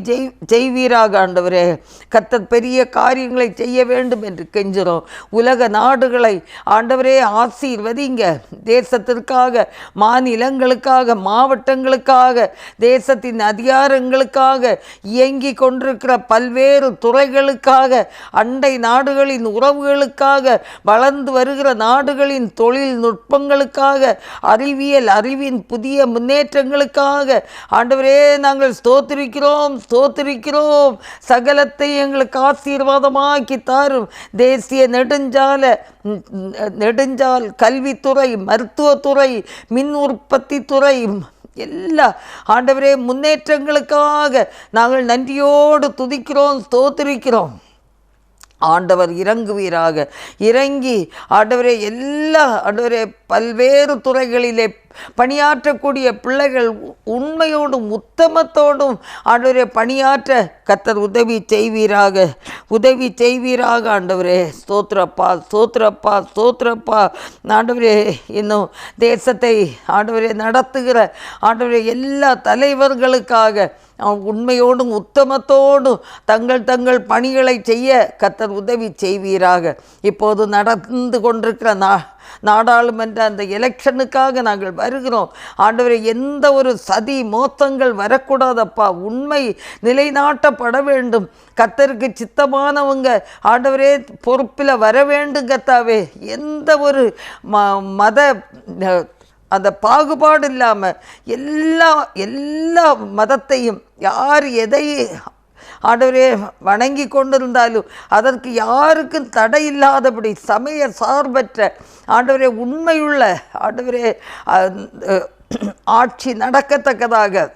செய்வீராக ஆண்டவரே. கர்த்தர் பெரிய காரியங்களை செய்ய வேண்டும் என்று கெஞ்சுறோம். உலக நாடுகளை ஆண்டவரே ஆசீர்வதிங்க. தேசத்திற்காக, மாநிலங்களுக்காக, மாவட்டங்களுக்காக, தேசத்தின் அதிகாரங்களுக்காக, இயங்கி கொண்டிருக்கிற பல்வேறு துறைகளுக்காக, அண்டை நாடுகளின் உறவுகளுக்காக, வளர்ந்து வருகிற நாடுகளின் தொழில்நுட்பங்களுக்காக, அறிவின் புதிய முன்னேற்றங்களுக்காக ஆண்டவரே நாங்கள் ஸ்தோத்திரிக்கிறோம் ஸ்தோத்திரிக்கிறோம். சகலத்தை எங்களுக்கு ஆசீர்வாதமாக்கி தாரும். தேசிய நெடுஞ்சால் கல்வித்துறை, மருத்துவத்துறை, மின் உற்பத்தி துறை, எல்லா ஆண்டவரே முன்னேற்றங்களுக்காக நாங்கள் நன்றியோடு துதிக்கிறோம், ஸ்தோத்திரிக்கிறோம். ஆண்டவர் இறங்குவீராக. இறங்கி ஆண்டவரே எல்லா ஆண்டவரே பல்வேறு துறைகளிலே பணியாற்றக்கூடிய பிள்ளைகள் உண்மையோடும் உத்தமத்தோடும் ஆண்டவரே பணியாற்ற கர்த்தர் உதவி செய்வீராக, உதவி செய்வீராக ஆண்டவரே. ஸ்தோத்திரப்பா ஸ்தோத்திரப்பா ஸ்தோத்திரப்பா. ஆண்டவரே இன்னும் தேசத்தை ஆண்டவரே நடத்துகிற ஆண்டவரே எல்லா தலைவர்களுக்காக உண்மையோடும் உத்தமத்தோடும் தங்கள் பணிகளை செய்ய கர்த்தர் உதவி செய்வீராக. இப்போது நடந்து கொண்டிருக்கிற நாடாளுமன்ற அந்த எலெக்ஷனுக்காக நாங்கள் வருகிறோம் ஆண்டவரே. எந்த ஒரு சதி மோசங்கள் வரக்கூடாதப்பா. உண்மை நிலைநாட்டப்பட வேண்டும். கர்த்தருக்கு சித்தமானவங்க ஆண்டவரே பொறுப்பில் வர வேண்டும் கர்த்தாவே. எந்த ஒரு மத அந்த பாகுபாடு இல்லாமல் எல்லா மதத்தையும் யார் எதை ஆண்டவரே வணங்கி கொண்டிருந்தாலும் அதற்கு யாருக்கும் தடையில்லாதபடி சமய சார்பற்ற ஆண்டவரே உண்மையுள்ள ஆண்டவரே ஆட்சி நடக்கத்தக்கதாக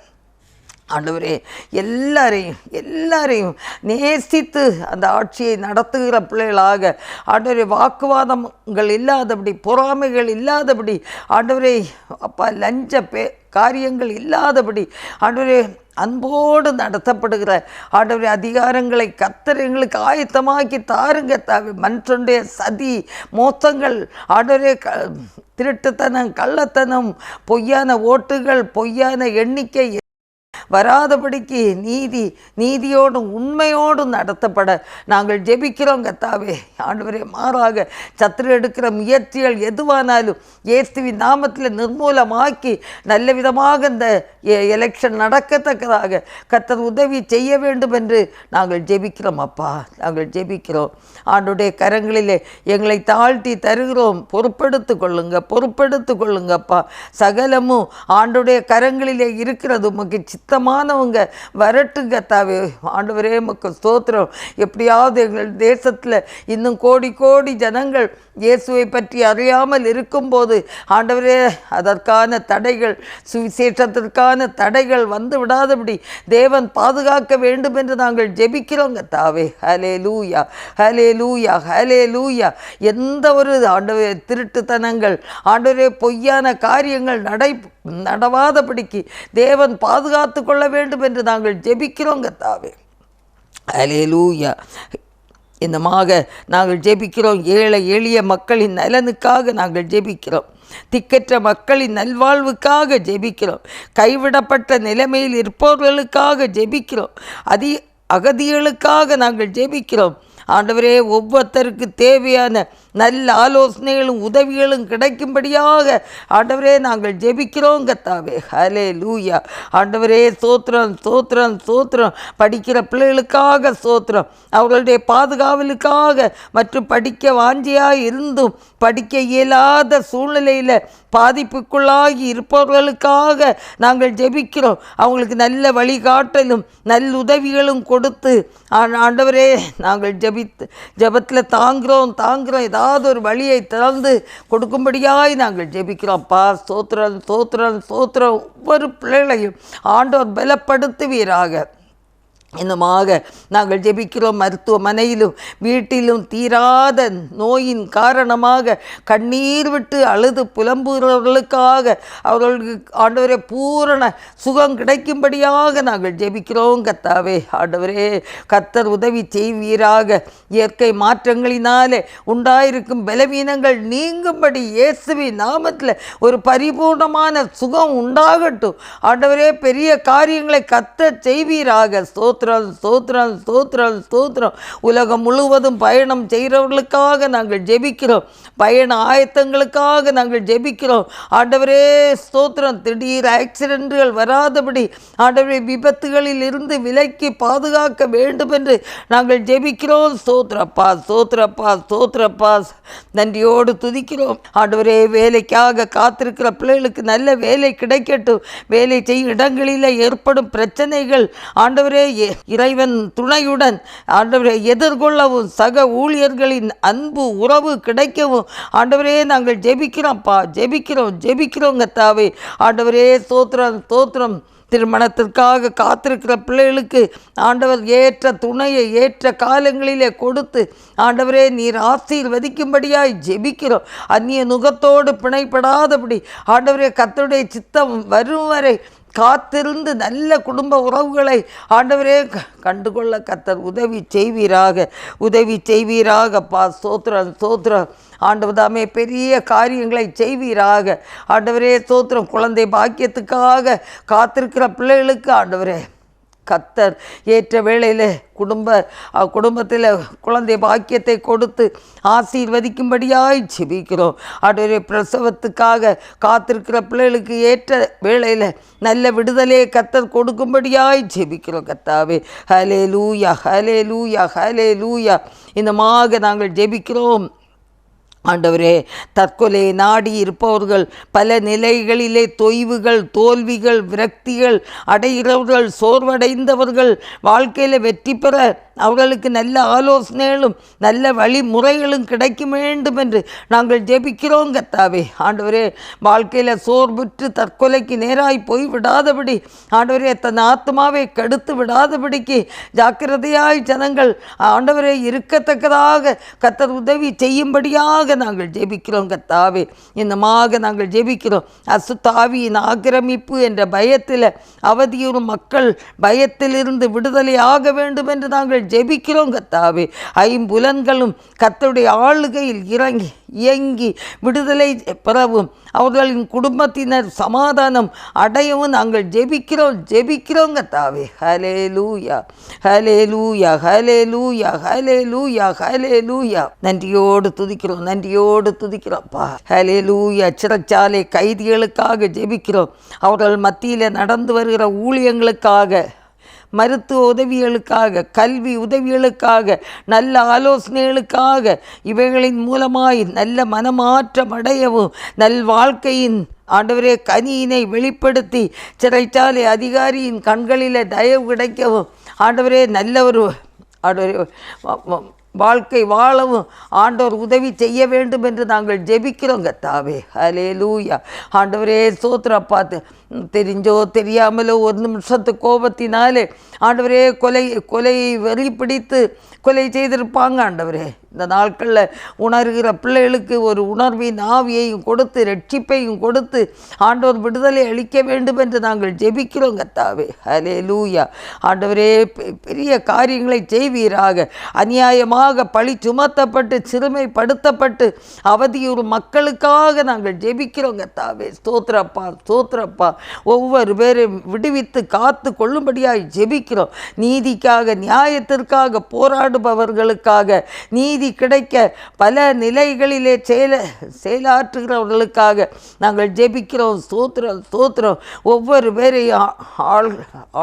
ஆண்டவரே எல்லாரையும் நேசித்து அந்த ஆட்சியை நடத்துகிற பிள்ளைகளாக ஆண்டவரே வாக்குவாதங்கள் இல்லாதபடி பொறாமைகள் இல்லாதபடி ஆண்டவரே அப்பா லஞ்ச காரியங்கள் இல்லாதபடி ஆண்டவரே அன்போடு நடத்தப்படுகிற ஆண்டவரே அதிகாரங்களை கர்த்தர் எங்களுக்கு ஆயத்தமாக்கி தாருங்க மற்றொன்றைய சதி மோசங்கள் ஆண்டவரே திருட்டுத்தனம் கள்ளத்தனம் பொய்யான ஓட்டுகள் பொய்யான எண்ணிக்கை வராதபடிக்கு நீதியோடும் உண்மையோடும் நடத்தப்பட நாங்கள் ஜெபிக்கிறோம் கர்த்தாவே. ஆண்டவரே மாறாக சத்துரு எடுக்கிற முயற்சிகள் எதுவானாலும் இயேசுவின் நாமத்தில் நிர்மூலமாக்கி நல்ல விதமாக இந்த எலெக்ஷன் நடக்கத்தக்கதாக கர்த்தர் உதவி செய்ய வேண்டும் என்று நாங்கள் ஜெபிக்கிறோம் அப்பா. நாங்கள் ஜெபிக்கிறோம். ஆண்டுடைய கரங்களிலே எங்களை தாழ்த்தி தருகிறோம். பொறுப்பெடுத்து கொள்ளுங்கப்பா. சகலமும் ஆண்டுடைய கரங்களிலே இருக்கிறது. உமக்கு சித்தமானவங்க வரட்டுங்க கர்த்தாவே. ஆண்டவரே உமக்கு ஸ்தோத்திரம். எப்படியாவது எங்கள் தேசத்தில் இன்னும் கோடி ஜனங்கள் இயேசுவை பற்றி அறியாமல் இருக்கும்போது ஆண்டவரே அதற்கான தடைகள் சுவிசேஷத்திற்கான தடைகள் வந்து விடாதபடி தேவன் பாதுகாக்க வேண்டும் என்று நாங்கள் ஜெபிக்கிறோம் கர்த்தாவே. ஹல்லேலூயா ஹல்லேலூயா ஹல்லேலூயா. எந்த ஒரு ஆண்டவரே திருட்டுத்தனங்கள் ஆண்டவரே பொய்யான காரியங்கள் நடவாதபடிக்கு தேவன் பாதுகாத்து கொள்ள வேண்டும் என்று நாங்கள் ஜெபிக்கிறோம் கர்த்தாவே. ஹல்லேலூயா. இந்தமாக நாங்கள் ஜெபிக்கிறோம். ஏழை எளிய மக்களின் நலனுக்காக நாங்கள் ஜெபிக்கிறோம். திக்கற்ற மக்களின் நல்வாழ்வுக்காக ஜெபிக்கிறோம். கைவிடப்பட்ட நிலைமையில் இருப்பவர்களுக்காக ஜெபிக்கிறோம். அகதிகளுக்காக நாங்கள் ஜெபிக்கிறோம். ஆண்டவரே ஒவ்வொருத்தருக்கு தேவையான நல்ல ஆலோசனைகளும் உதவிகளும் கிடைக்கும்படியாக ஆண்டவரே நாங்கள் ஜெபிக்கிறோம் கர்த்தாவே. ஹல்லேலூயா. ஆண்டவரே ஸ்தோத்திரம். படிக்கிற பிள்ளைகளுக்காக ஸ்தோத்திரம். அவர்களுடைய பாதுகாவலுக்காக மற்றும் படிக்க வாஞ்சியாக இருந்தும் படிக்க இயலாத சூழ்நிலையில் பாதிப்புக்குள்ளாகி இருப்பவர்களுக்காக நாங்கள் ஜெபிக்கிறோம். அவங்களுக்கு நல்ல வழிகாட்டலும் நல்ல உதவிகளும் கொடுத்து ஆண்டவரே நாங்கள் ஜெபத்தில் தாங்குகிறோம். ஏதாவது ஒரு வழியை திறந்து கொடுக்கும்படியாய் நாங்கள் ஜெபிக்கிறோம். அப்பா ஸ்தோத்திரம். ஒவ்வொரு பிள்ளைகளையும் ஆண்டவர் பலப்படுத்துவீராக. இன்னுமாக நாங்கள் ஜெபிக்கிறோம். மருத்துவமனையிலும் வீட்டிலும் தீராத நோயின் காரணமாக கண்ணீர் விட்டு அழுது புலம்புகிறவர்களுக்காக அவர்களுக்கு ஆண்டவரே பூரண சுகம் கிடைக்கும்படியாக நாங்கள் ஜெபிக்கிறோம் கர்த்தாவே. ஆண்டவரே கர்த்தர் உதவி செய்வீராக. இயற்கை மாற்றங்களினாலே உண்டாயிருக்கும் பலவீனங்கள் நீங்கும்படி இயேசுவின் நாமத்தில் ஒரு பரிபூர்ணமான சுகம் உண்டாகட்டும். ஆண்டவரே பெரிய காரியங்களை கர்த்தர் செய்வீராக. ஸ்தோத்திரம். உலகம் முழுவதும் பயணம் செய்கிறவர்களுக்காக நாங்கள் ஜெபிக்கிறோம். பயண ஆயத்தங்களுக்காக நாங்கள் ஜெபிக்கிறோம். ஆண்டவரே ஸ்தோத்திரம். திடீர் ஆக்சிடென்ட்கள் வராதபடி ஆண்டவரே விபத்துகளில் இருந்து விலக்கி பாதுகாக்க வேண்டும் என்று நாங்கள் ஜெபிக்கிறோம். ஸ்தோத்திரப்பா. நன்றியோடு துதிக்கிறோம். ஆண்டவரே வேலைக்காக காத்திருக்கிற பிள்ளைகளுக்கு நல்ல வேலை கிடைக்கட்டும். வேலை செய்யும் இடங்களில் ஏற்படும் பிரச்சனைகள் ஆண்டவரே இறைவன் துணையுடன் ஆண்டவரே எதிர்கொள்ளவும் சக ஊழியர்களின் அன்பு உறவு கிடைக்கவும் ஆண்டவரே நாங்கள் ஜெபிக்கிறோம் கர்த்தாவே. ஆண்டவரே ஸ்தோத்திரம். திருமணத்திற்காக காத்திருக்கிற பிள்ளைகளுக்கு ஆண்டவர் ஏற்ற துணையை ஏற்ற காலங்களிலே கொடுத்து ஆண்டவரே நீர் ஆசீர்வதிக்கும்படியாய் ஜெபிக்கிறோம். அந்நிய நுகத்தோடு பிணைப்படாதபடி ஆண்டவரே கர்த்தருடைய சித்தம் வரும் வரை காத்திருந்து நல்ல குடும்ப உறவுகளை ஆண்டவரே கண்டுகொள்ள கர்த்தர் உதவி செய்வீராகப்பா. ஸ்தோத்திரம். ஆண்டவர் தாமே பெரிய காரியங்களை செய்வீராக. ஆண்டவரே ஸ்தோத்திரம். குழந்தை பாக்கியத்துக்காக காத்திருக்கிற பிள்ளைகளுக்கு ஆண்டவரே கர்த்தர் ஏற்ற வேளையில் குடும்பத்தில் குழந்தை பாக்கியத்தை கொடுத்து ஆசீர்வதிக்கும்படியாய் ஜெபிக்கிறோம். ஆண்டவரே பிரசவத்துக்காக காத்திருக்கிற பிள்ளைகளுக்கு ஏற்ற வேளையில் நல்ல விடுதலையை கர்த்தர் கொடுக்கும்படியாய் ஜெபிக்கிறோம் கர்த்தாவே. ஹல்லேலூயா. இந்தமாக நாங்கள் ஜெபிக்கிறோம். ஆண்டவரே, தற்கொலையை நாடி இருப்பவர்கள், பல நிலைகளிலே தொய்வுகள், தோல்விகள், விரக்திகள் அடைகிறவர்கள், சோர்வடைந்தவர்கள், வாழ்க்கையில் வெற்றி பெற அவர்களுக்கு நல்ல ஆலோசனைகளும் நல்ல வழிமுறைகளும் கிடைக்க வேண்டும் என்று நாங்கள் ஜெபிக்கிறோம் கர்த்தாவே. ஆண்டவரே, வாழ்க்கையில் சோர்வுற்று தற்கொலைக்கு நேராய் போய் விடாதபடி, ஆண்டவரே, தன் ஆத்மாவை கெடுத்து விடாதபடிக்கு ஜாக்கிரதையாய் ஜனங்கள் ஆண்டவரே இருக்கத்தக்கதாக கர்த்தர் உதவி செய்யும்படியாக நாங்கள் ஜெபிக்கிறோம் கர்த்தாவே. இன்னமாக நாங்கள் ஜெபிக்கிறோம். அசுத்தாவியின் ஆக்கிரமிப்பு என்ற பயத்தில் அவதியுறும் மக்கள் பயத்திலிருந்து விடுதலை ஆக வேண்டும் என்று நாங்கள் ஜெபிக்கிறோம் கர்த்தாவே. ஐம்புலன்களும் கர்த்தருடைய ஆளுகையில் இயங்கி விடுதலை பெறவும் அவர்களின் குடும்பத்தினர் சமாதானம் அடையவும் நாங்கள் ஜெபிக்கிறோம் கர்த்தாவே. ஹல்லேலூயா, ஹல்லேலூயா, ஹல்லேலூயா, ஹல்லேலூயா, ஹல்லேலூயா. நன்றியோடு துதிக்கிறோம்ப்பா. ஹல்லேலூயா. சிறைச்சாலை கைதிகளுக்காக ஜெபிக்கிறோம். அவர்கள் மத்தியில் நடந்து வருகிற ஊழியங்களுக்காக, மருத்துவ உதவிகளுக்காக, கல்வி உதவிகளுக்காக, நல்ல ஆலோசனைகளுக்காக, இவைகளின் மூலமாய் நல்ல மனமாற்றம் அடையவும், நல் வாழ்க்கையின் ஆண்டவரே கனியினை வெளிப்படுத்தி சிறைச்சாலை அதிகாரியின் கண்களில் தயவு கிடைக்கவும், ஆண்டவரே நல்ல ஒரு வாழ்க்கை வாழவும் ஆண்டவர் உதவி செய்ய வேண்டும் என்று நாங்கள் ஜெபிக்கிறோம் கர்த்தாவே. ஹல்லேலூயா. ஆண்டவரே ஸ்தோத்திரப்பா. தெரிஞ்சோ தெரியாமலோ ஒரு நிமிஷத்து கோபத்தினாலே ஆண்டவரே கொலை வெறி பிடித்து கொலை செய்திருப்பாங்க. ஆண்டவரே, இந்த நாட்களில் உணர்கிற பிள்ளைகளுக்கு ஒரு உணர்வின் ஆவியையும் கொடுத்து ரட்சிப்பையும் கொடுத்து ஆண்டவர் விடுதலை அளிக்க வேண்டும் என்று நாங்கள் ஜெபிக்கிறோம் கர்த்தாவே. ஹல்லேலூயா. ஆண்டவரே, பெரிய காரியங்களை செய்வீராக. அநியாயமாக பழி சுமத்தப்பட்டு சிறுமைப்படுத்தப்பட்டு அவதியுறு மக்களுக்காக நாங்கள் ஜெபிக்கிறோம் கர்த்தாவே. ஸ்தோத்திரப்பா. ஒவ்வொரு பேரையும் விடுவித்து காத்து கொள்ளும்படியாய் ஜெபிக்கிறோம். நீதிக்காக, நியாயத்திற்காக போராடுபவர்களுக்காக, நீதி கிடைக்க பல நிலைகளிலே செயலாற்றுகிறவர்களுக்காக நாங்கள் ஜெபிக்கிறோம். ஸ்தோத்திரம். ஒவ்வொரு பேரையும்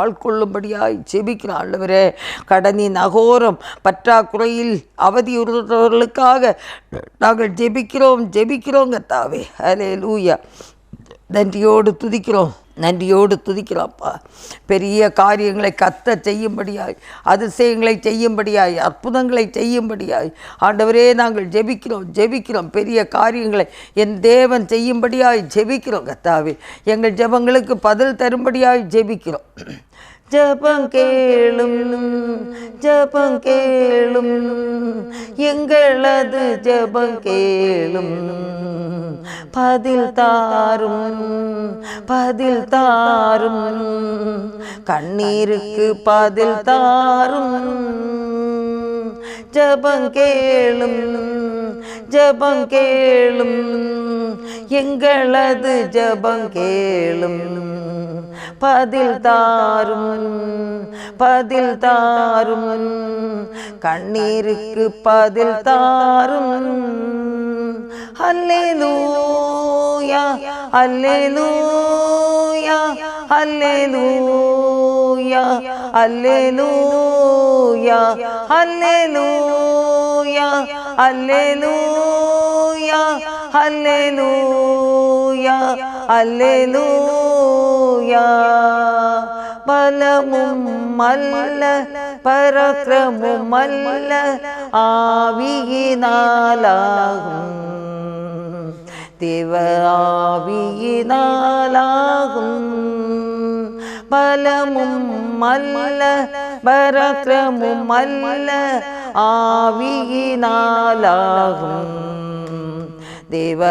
ஆள்கொள்ளும்படியாய் ஜெபிக்கிறோம். ஆண்டவரே, கடனின் அகோரம் பற்றாக்குறையில் அவதியுறுகிறவர்களுக்காக நாங்கள் ஜெபிக்கிறோம் கர்த்தாவே. ஹல்லேலூயா. நன்றியோடு துதிக்கிறோம்ப்பா. பெரிய காரியங்களை செய்யும்படியாய், அதிசயங்களை செய்யும்படியாய், அற்புதங்களை செய்யும்படியாய் ஆண்டவரே நாங்கள் ஜெபிக்கிறோம். பெரிய காரியங்களை என் தேவன் செய்யும்படியாய் ஜெபிக்கிறோம் கர்த்தாவே. எங்கள் ஜெபங்களுக்கு பதில் தரும்படியாய் ஜெபிக்கிறோம். ஜெபம் கேளும் எங்களது ஜெபம் கேளும், பதில் தாரும் கண்ணீருக்கு பதில் தாரும். ஜெபம் கேளும் எங்களது ஜெபம் கேளும், பதில் தாரும் கண்ணீருக்கு பதில் தாரும். அல்லேலூயா, அல்லேலூயா, அல்லேலூயா, அல்லேலூயா, அல்லேலூயா, அல்லேலூயா, அல்லேலூயா, அல்லேலூயா. பலமும் அல்ல பராக்கிரமும் அல்ல ஆவியினாலாகும், தேவ ஆவியினாலாகும். பலமும் அல்ல பராக்கிரமும் அல்ல ஆவியினாலாகும், தேவ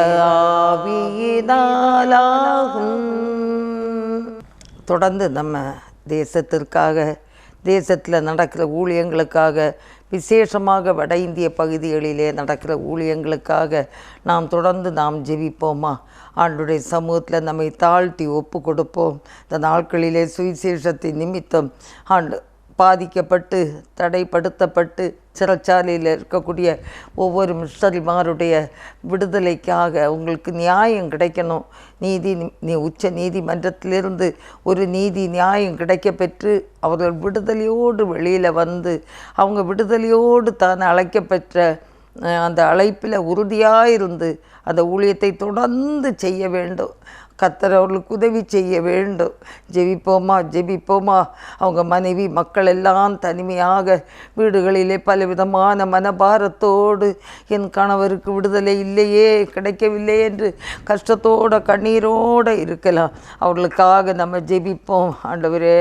ஆவியினாலாகும். தொடர்ந்து நம்ம தேசத்திற்காக, தேசத்தில் நடக்கிற ஊழியங்களுக்காக, விசேஷமாக வட இந்திய பகுதிகளிலே நடக்கிற ஊழியங்களுக்காக நாம் தொடர்ந்து ஜெபிப்போமா? ஆண்டவருடைய சமூகத்தில் நம்மை தாழ்த்தி ஒப்பு கொடுப்போம். இந்த நாட்களிலே சுவிசேஷத்தின் நிமித்தம் பாதிக்கப்பட்டு தடைப்படுத்தப்பட்டு சிறைச்சாலையில் இருக்கக்கூடிய ஒவ்வொரு மிஷனரிமாருடைய விடுதலைக்காக உங்களுக்கு நியாயம் கிடைக்கணும். உச்ச நீதிமன்றத்திலிருந்து ஒரு நியாயம் கிடைக்க பெற்று அவர்கள் விடுதலையோடு வெளியில் வந்து அவங்க விடுதலையோடு தான் அழைக்கப்பெற்ற அந்த அழைப்பில் உறுதியாக இருந்து அந்த ஊழியத்தை தொடர்ந்து செய்ய வேண்டும். கர்த்தர் அவர்களுக்கு உதவி செய்ய வேண்டும். ஜெபிப்போமா. அவங்க மனைவி மக்கள் எல்லாம் தனிமையாக வீடுகளிலே பலவிதமான மனபாரத்தோடு என் கணவருக்கு விடுதலை இல்லையே, கிடைக்கவில்லை என்று கஷ்டத்தோடு கண்ணீரோடு இருக்கலாம். அவர்களுக்காக நம்ம ஜெபிப்போம். ஆண்டவரே,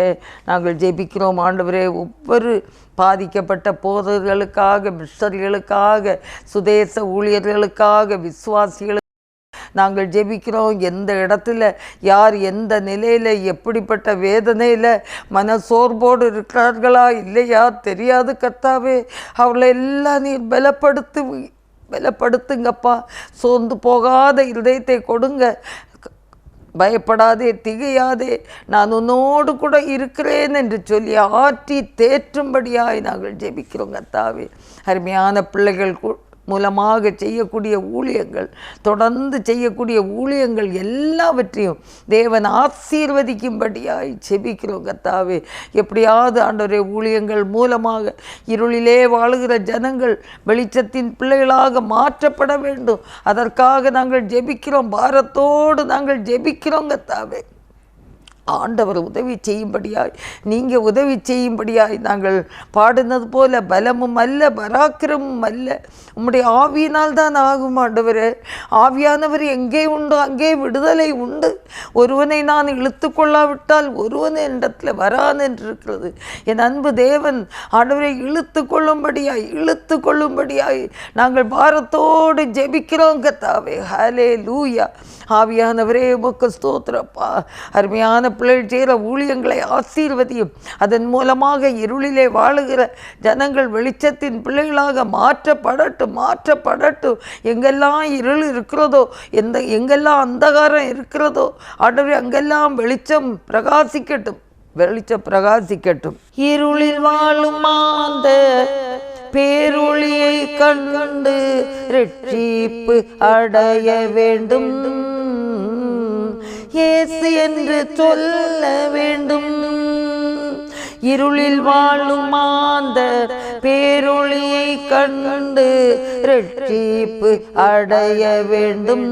நாங்கள் ஜெபிக்கிறோம். ஆண்டவரே, ஒவ்வொரு பாதிக்கப்பட்ட போதர்களுக்காக, மிஷனரிகளுக்காக, சுதேச ஊழியர்களுக்காக, விசுவாசிகளுக்கு நாங்கள் ஜெபிக்கிறோம். எந்த இடத்துல யார் எந்த நிலையில் எப்படிப்பட்ட வேதனையில் மனசோர்வோடு இருக்கிறார்களா இல்லையா தெரியாது கர்த்தாவே. அவளை எல்லாம் நீர் பலப்படுத்துங்கப்பா. சோர்ந்து போகாத இதயத்தை கொடுங்க. பயப்படாதே, திகையாதே, நான் உன்னோடு கூட இருக்கிறேன் என்று சொல்லி ஆற்றி தேற்றும்படியாய் நாங்கள் ஜெபிக்கிறோம் கர்த்தாவே. அருமையான பிள்ளைகள் மூலமாக செய்யக்கூடிய ஊழியங்கள், தொடர்ந்து செய்யக்கூடிய ஊழியங்கள் எல்லாவற்றையும் தேவன் ஆசீர்வதிக்கும்படியாய் ஜெபிக்கிறோம் கர்த்தாவே. எப்படியாவது ஆண்டவரே, ஊழியங்கள் மூலமாக இருளிலே வாழுகிற ஜனங்கள் வெளிச்சத்தின் பிள்ளைகளாக மாற்றப்பட வேண்டும். அதற்காக நாங்கள் ஜெபிக்கிறோம். பாரத்தோடு நாங்கள் ஜெபிக்கிறோம் கர்த்தாவே. ஆண்டவர் உதவி செய்யும்படியாய், நீங்கள் உதவி செய்யும்படியாய் நாங்கள் பாடினது போல பலமும் அல்ல, பராக்கிரமும் அல்ல, உம்முடைய ஆவியினால் தான் ஆகும். ஆண்டவரே, ஆவியானவர் எங்கே உண்டு அங்கே விடுதலை உண்டு. ஒருவனை நான் இழுத்து கொள்ளாவிட்டால் ஒருவன் என்னிடத்தில் வரான் என்று இருக்கிறது. என் அன்பு தேவன் ஆண்டவரை இழுத்து கொள்ளும்படியாய் நாங்கள் பாரத்தோடு ஜெபிக்கிறோம் கர்த்தாவே. ஹல்லேலூயா. ஆவியானவரே, உமக்கு ஸ்தோத்திரப்பா. அருமையான பிள்ளைகள் செய்கிற ஊழியங்களை ஆசீர்வதியும். அதன் மூலமாக இருளிலே வாழுகிற ஜனங்கள் வெளிச்சத்தின் பிள்ளைகளாக மாற்றப்படட்டும். எங்கெல்லாம் இருள் இருக்கிறதோ, எங்கெல்லாம் அந்தகாரம் இருக்கிறதோ ஆண்டவரே, அங்கெல்லாம் வெளிச்சம் பிரகாசிக்கட்டும். இருளில் வாழும் அந்த பேரொளியை கண்டு ரட்சிப்பு அடைய வேண்டும். இயேசு என்று சொல்ல வேண்டும். இருளில் வாழும் அந்த பேரொளியை கண்டு ரட்சிப்பு அடைய வேண்டும்.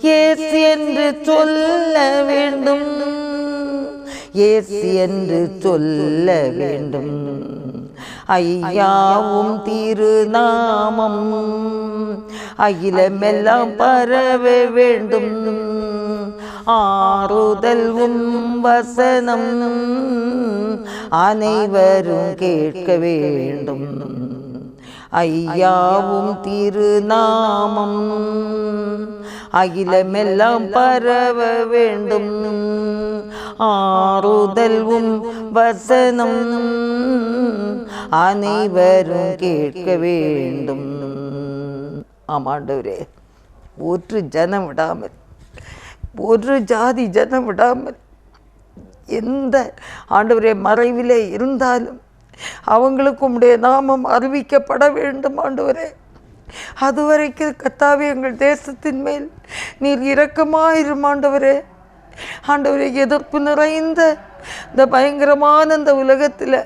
இயேசு என்று சொல்ல வேண்டும். இயேசு என்று சொல்ல வேண்டும். ஐயாவும் திருநாமம் அகிலமெல்லாம் பரவ வேண்டும். ஆறுதல் வசனம் அனைவரும் கேட்க வேண்டும். ஐயாவும் திருநாமம் அகிலமெல்லாம் பரவ வேண்டும். ஆறுதல் வசனம் அனைவரும் கேட்க வேண்டும். ஆமாண்டவரே, ஒரு ஜனம் விடாமல், ஒரு ஜாதி ஜனம் விடாமல், எந்த ஆண்டவரே மறைவிலே இருந்தாலும் அவங்களுக்கு உம்முடைய நாமம் அறிவிக்கப்பட வேண்டும். ஆண்டவரே, அதுவரைக்கும் கர்த்தாவே எங்கள் தேசத்தின் மேல் நீர் இரக்கமாயிரும். ஆண்டவரே, எதிர்ப்பு நிறைந்த இந்த பயங்கரமான இந்த உலகத்தில்,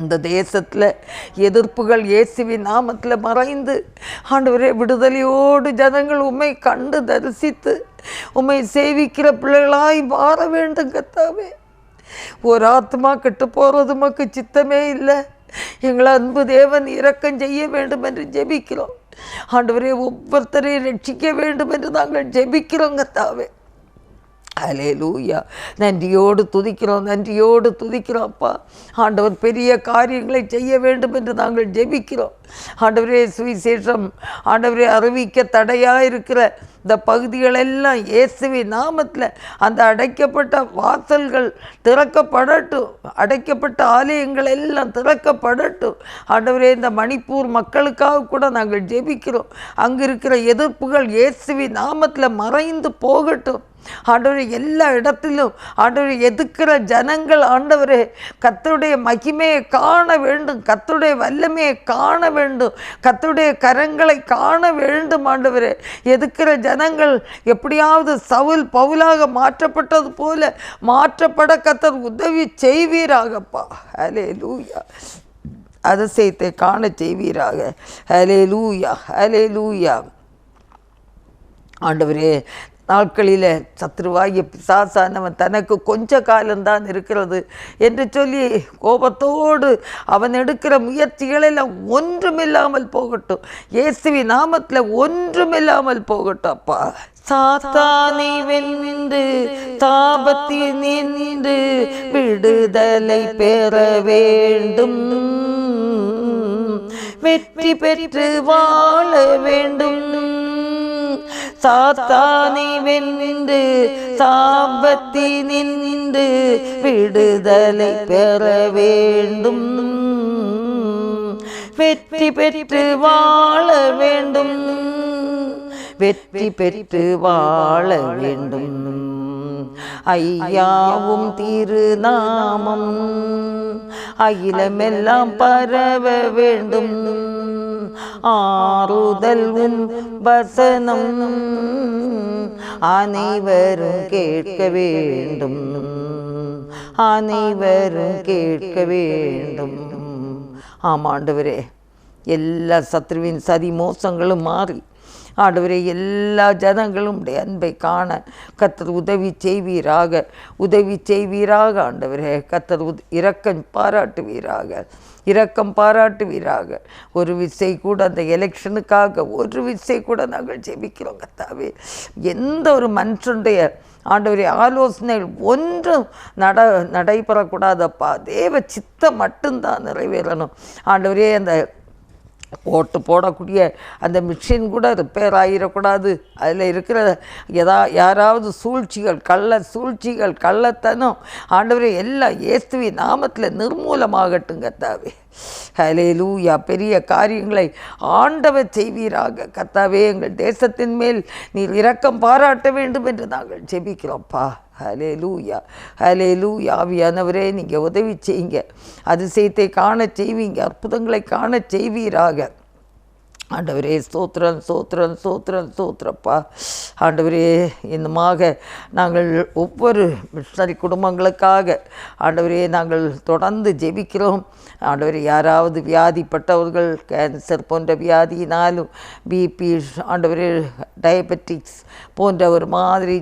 இந்த தேசத்தில் எதிர்ப்புகள் இயேசுவின் நாமத்தில் மறைந்து ஆண்டவரே, விடுதலையோடு ஜனங்கள் உம்மை கண்டு தரிசித்து உம்மை சேவிக்கிற பிள்ளைகளாய் மாற வேண்டும் கர்த்தாவே. ஒரு ஆத்மா கெட்டு போகிறது உமக்கு சித்தமே இல்லை. எங்களை அன்பு தேவன் இரக்கம் செய்ய வேண்டும் என்று ஜெபிக்கிறோம். ஆண்டவரே, ஒவ்வொருத்தரையும் ரட்சிக்க வேண்டும் என்று நாங்கள் ஜெபிக்கிறோம் கர்த்தாவே. ஹல்லேலூயா. நன்றியோடு துதிக்கிறோம் அப்பா. ஆண்டவர் பெரிய காரியங்களை செய்ய வேண்டும் என்று நாங்கள் ஜெபிக்கிறோம். ஆண்டவரே, சுவிசேஷம் ஆண்டவரே அறிவிக்க தடையாக இருக்கிற இந்த பகுதிகளெல்லாம் இயேசுவின் நாமத்தில் அந்த அடைக்கப்பட்ட வாசல்கள் திறக்கப்படட்டும். அடைக்கப்பட்ட ஆலயங்கள் எல்லாம் திறக்கப்படட்டும். ஆண்டவரே, இந்த மணிப்பூர் மக்களுக்காக கூட நாங்கள் ஜெபிக்கிறோம். அங்கு இருக்கிற எதிர்ப்புகள் இயேசுவின் நாமத்தில் மறைந்து போகட்டும். ஆண்டவரே, எல்லா இடத்திலும் ஆண்டவரே எதிர்க்கிற ஜனங்கள் ஆண்டவரே கர்த்தருடைய மகிமையை காண வேண்டும், கர்த்தருடைய வல்லமையை காண வேண்டும், கர்த்தருடைய கரங்களை காண வேண்டும். ஆண்டவரே, எதிர்க்கிற ஜனங்கள் எப்படியாவது சவுல் பவுலாக மாற்றப்பட்டது போல மாற்றப்பட கர்த்தர் உதவி செய்வீராகப்பா. ஹல்லேலூயா. அதிசயத்தை காண செய்வீராக. ஹல்லேலூயா, ஹல்லேலூயா. ஆண்டவரே, நாட்களில் சத்ருவாகிய பிசாசானவன் தனக்கு கொஞ்ச காலம்தான் இருக்கிறது என்று சொல்லி கோபத்தோடு அவன் எடுக்கிற முயற்சிகளெல்லாம் ஒன்றுமில்லாமல் போகட்டும். இயேசுவின் நாமத்தில் ஒன்றுமில்லாமல் போகட்டும் அப்பா. சாத்தானை வென்று தாபத்தில் நின்று விடுதலை பெற வேண்டும், வெற்றி பெற்று வாழ வேண்டும். சாத்தானை வென்று சாபத்தில் நின்று விடுதலை பெற வேண்டும், வெற்றி பெற்று வாழ வேண்டும், வெற்றி பெற்று வாழ வேண்டும். ஐயாவும் திருநாமம் அகிலமெல்லாம் பரவ வேண்டும், ஆறுதல் உன் வசனம் அனைவரும் கேட்க வேண்டும், அனைவரும் கேட்க வேண்டும். ஆமாண்டவரே, எல்லா சத்ருவின் சதி மோசங்களும் மாறி ஆண்டவரே எல்லா ஜனங்களும் உடைய அன்பை காண கர்த்தர் உதவி செய்வீராக, உதவி செய்வீராக. ஆண்டவரே கர்த்தர் இரக்கம் பாராட்டுவீராக, இரக்கம் பாராட்டுவீராக. ஒரு விசை கூட அந்த எலெக்ஷனுக்காக ஒரு விசை கூட நாங்கள் ஜெபிக்கிறோம் கர்த்தாவே. எந்த ஒரு மனுஷனுடைய ஆண்டவரே ஆலோசனைகள் ஒன்றும் நடைபெறக்கூடாதப்பா. தேவ சித்தம் மட்டும்தான் நிறைவேறணும் ஆண்டவரே. அந்த ஓட்டு போடக்கூடிய அந்த மிஷின் கூட ரிப்பேர் ஆகிடக்கூடாது. அதில் இருக்கிற யாராவது சூழ்ச்சிகள், சூழ்ச்சிகள், கள்ளத்தனம் ஆண்டவரே எல்லாம் இயேசுவின் நாமத்தில் நிர்மூலமாகட்டும் கர்த்தாவே. ஹல்லேலூயா. பெரிய காரியங்களை ஆண்டவர் செய்வீராக கர்த்தாவே. எங்கள் தேசத்தின் மேல் நீர் இரக்கம் பாராட்ட வேண்டும் என்று நாங்கள் ஜெபிக்கிறோம்ப்பா. ஹல்லேலூயா, ஹல்லேலூயா. ஆவியானவரே, நீங்கள் உதவி செய்யுங்க, அதிசயத்தை காண செய்வீங்க, அற்புதங்களை காண செய்வீராக. ஆண்டவரே ஸ்தோத்திரம், ஸ்தோத்திரம், ஸ்தோத்திரம், ஸ்தோத்திரப்பா. ஆண்டவரே, இன்னுமாக நாங்கள் ஒவ்வொரு மிஷனரி குடும்பங்களுக்காக ஆண்டவரே நாங்கள் தொடர்ந்து ஜெபிக்கிறோம். ஆண்டவரே, யாராவது வியாதிப்பட்டவர்கள் கேன்சர் போன்ற வியாதியினாலும், பிபி, ஆண்டவரே டயபெட்டிக்ஸ் போன்ற ஒரு மாதிரி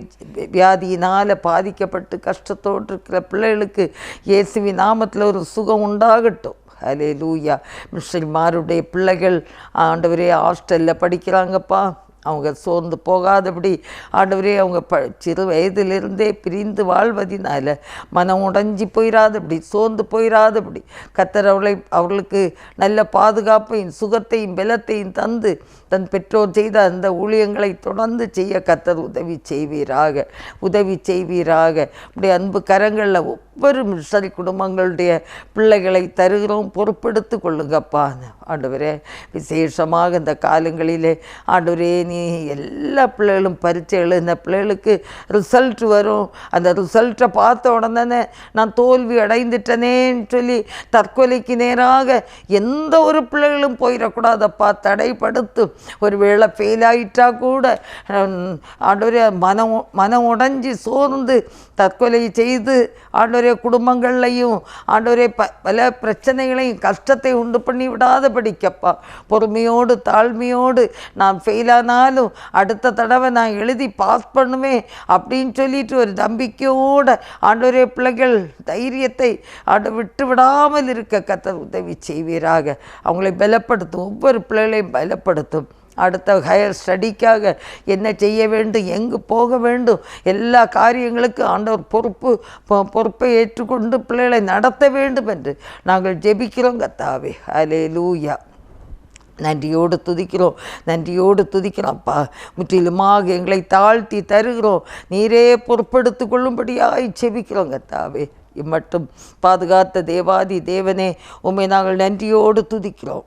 வியாதியினால் பாதிக்கப்பட்டு கஷ்டத்தோடு இருக்கிற பிள்ளைகளுக்கு இயேசுவின் நாமத்தில் ஒரு சுகம் உண்டாகட்டும். ஹல்லேலூயா. முஸ்லிமாருடைய பிள்ளைகள் ஆண்டவரே ஹாஸ்டலில் படிக்கிறாங்கப்பா. அவங்க சோர்ந்து போகாதபடி ஆண்டவரே அவங்க சிறு வயதிலிருந்தே பிரிந்து வாழ்வதினால மனம் உடைஞ்சி போயிடாதபடி, சோர்ந்து போயிடாதபடி கர்த்தர் அவர்களுக்கு நல்ல பாதுகாப்பையும் சுகத்தையும் பலத்தையும் தந்து தன் பெற்றோர் செய்த அந்த ஊழியங்களை தொடர்ந்து செய்ய கர்த்தர் உதவி செய்வீராக, உதவி செய்வீராக. உடைய அன்பு கரங்களில் ஒவ்வொரு மிஷனரி குடும்பங்களுடைய பிள்ளைகளை தருகிறோம், பொறுப்பெடுத்து கொள்ளுங்கப்பா. ஆண்டவரே, விசேஷமாக இந்த காலங்களிலே ஆண்டவரே நீ எல்லா பிள்ளைகளும் பரீட்சை எழுதின பிள்ளைகளுக்கு ரிசல்ட் வரும். அந்த ரிசல்ட்டை பார்த்த உடனே நான் தோல்வி அடைந்துட்டனேன்னு சொல்லி தற்கொலைக்கு நேராக எந்த ஒரு பிள்ளைகளும் போயிடக்கூடாதப்பா. தடைப்படுத்தும். ஒரு வேளை ஃபெயில் ஆகிட்டா கூட ஆண்டவரே மனம் உடைஞ்சி சோர்ந்து தற்கொலை செய்து ஆண்டவரே குடும்பங்கள்லையும் ஆண்டவரே பல பிரச்சனைகளையும் கஷ்டத்தை உண்டு பண்ணி விடாதபடிக்கப்பா. பொறுமையோடு தாழ்மையோடு நான் ஃபெயிலானாலும் அடுத்த தடவை நான் எழுதி பாஸ் பண்ணுவேன் அப்படின்னு சொல்லிட்டு ஒரு நம்பிக்கையோடு ஆண்டவரே பிள்ளைகள் தைரியத்தை விட்டு விடாமல் இருக்க கர்த்தர் உதவி செய்வீராக. அவங்களை பலப்படுத்தும், ஒவ்வொரு பிள்ளைகளையும் பலப்படுத்தும். அடுத்த ஹையர் ஸ்டடிக்காக என்ன செய்ய வேண்டும், எங்கு போக வேண்டும், எல்லா காரியங்களுக்கும் ஆண்டவர் பொறுப்பை ஏற்றுக்கொண்டு பிள்ளைகளை நடத்த வேண்டும் என்று நாங்கள் ஜெபிக்கிறோம் கர்த்தாவே. ஹல்லேலூயா. நன்றியோடு துதிக்கிறோம், நன்றியோடு துதிக்கிறோம்ப்பா. முற்றிலுமாக எங்களை தாழ்த்தி தருகிறோம். நீரே பொறுப்பெடுத்து கொள்ளும்படியாய் ஜெபிக்கிறோம் கர்த்தாவே. இம்மட்டும் பாதுகாத்த தேவாதி தேவனே, உம்மை நாங்கள் நன்றியோடு துதிக்கிறோம்.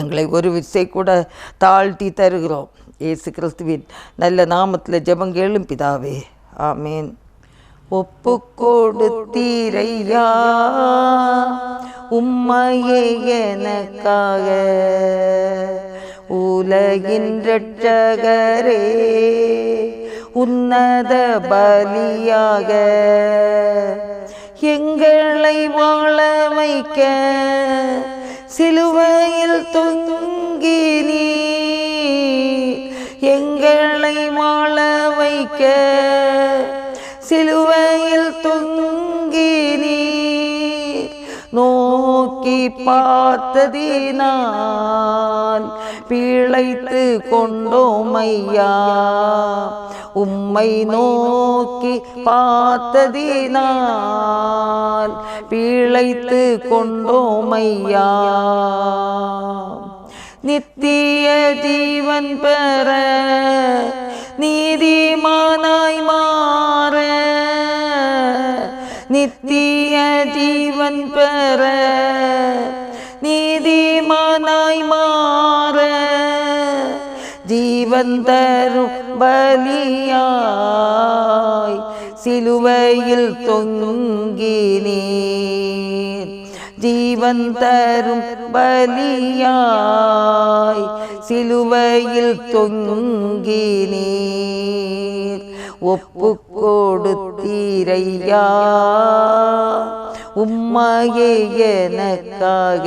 எங்களை ஒரு விசை கூட தாழ்த்தி தருகிறோம். இயேசு கிறிஸ்துவின் நல்ல நாமத்தில் ஜெபங்கேளும் பிதாவே, ஆமேன். ஒப்பு கொடுத்தீரையா உம்மையே எனக்காக, உலகின் இரட்சகரே உன்னத பலியாக, எங்களை வாழ வைக்க பார்த்ததினால் பிழைத்து கொண்டோமையா. உம்மை நோக்கி பார்த்ததினால் பிழைத்து கொண்டோமையா. நித்திய ஜீவன் பெற நீதிமானாய் மாற, நித்திய ஜீவன் பெற நீதிமானாய் மாற, ஜீவன் தரும் பலியாய் சிலுவையில் தொங்கினீர். ஜீவன் தரும் பலியாய் சிலுவையில் தொங்கினீர். ஒப்பு கொடுத்தீரையா உம்மையே எனக்காக.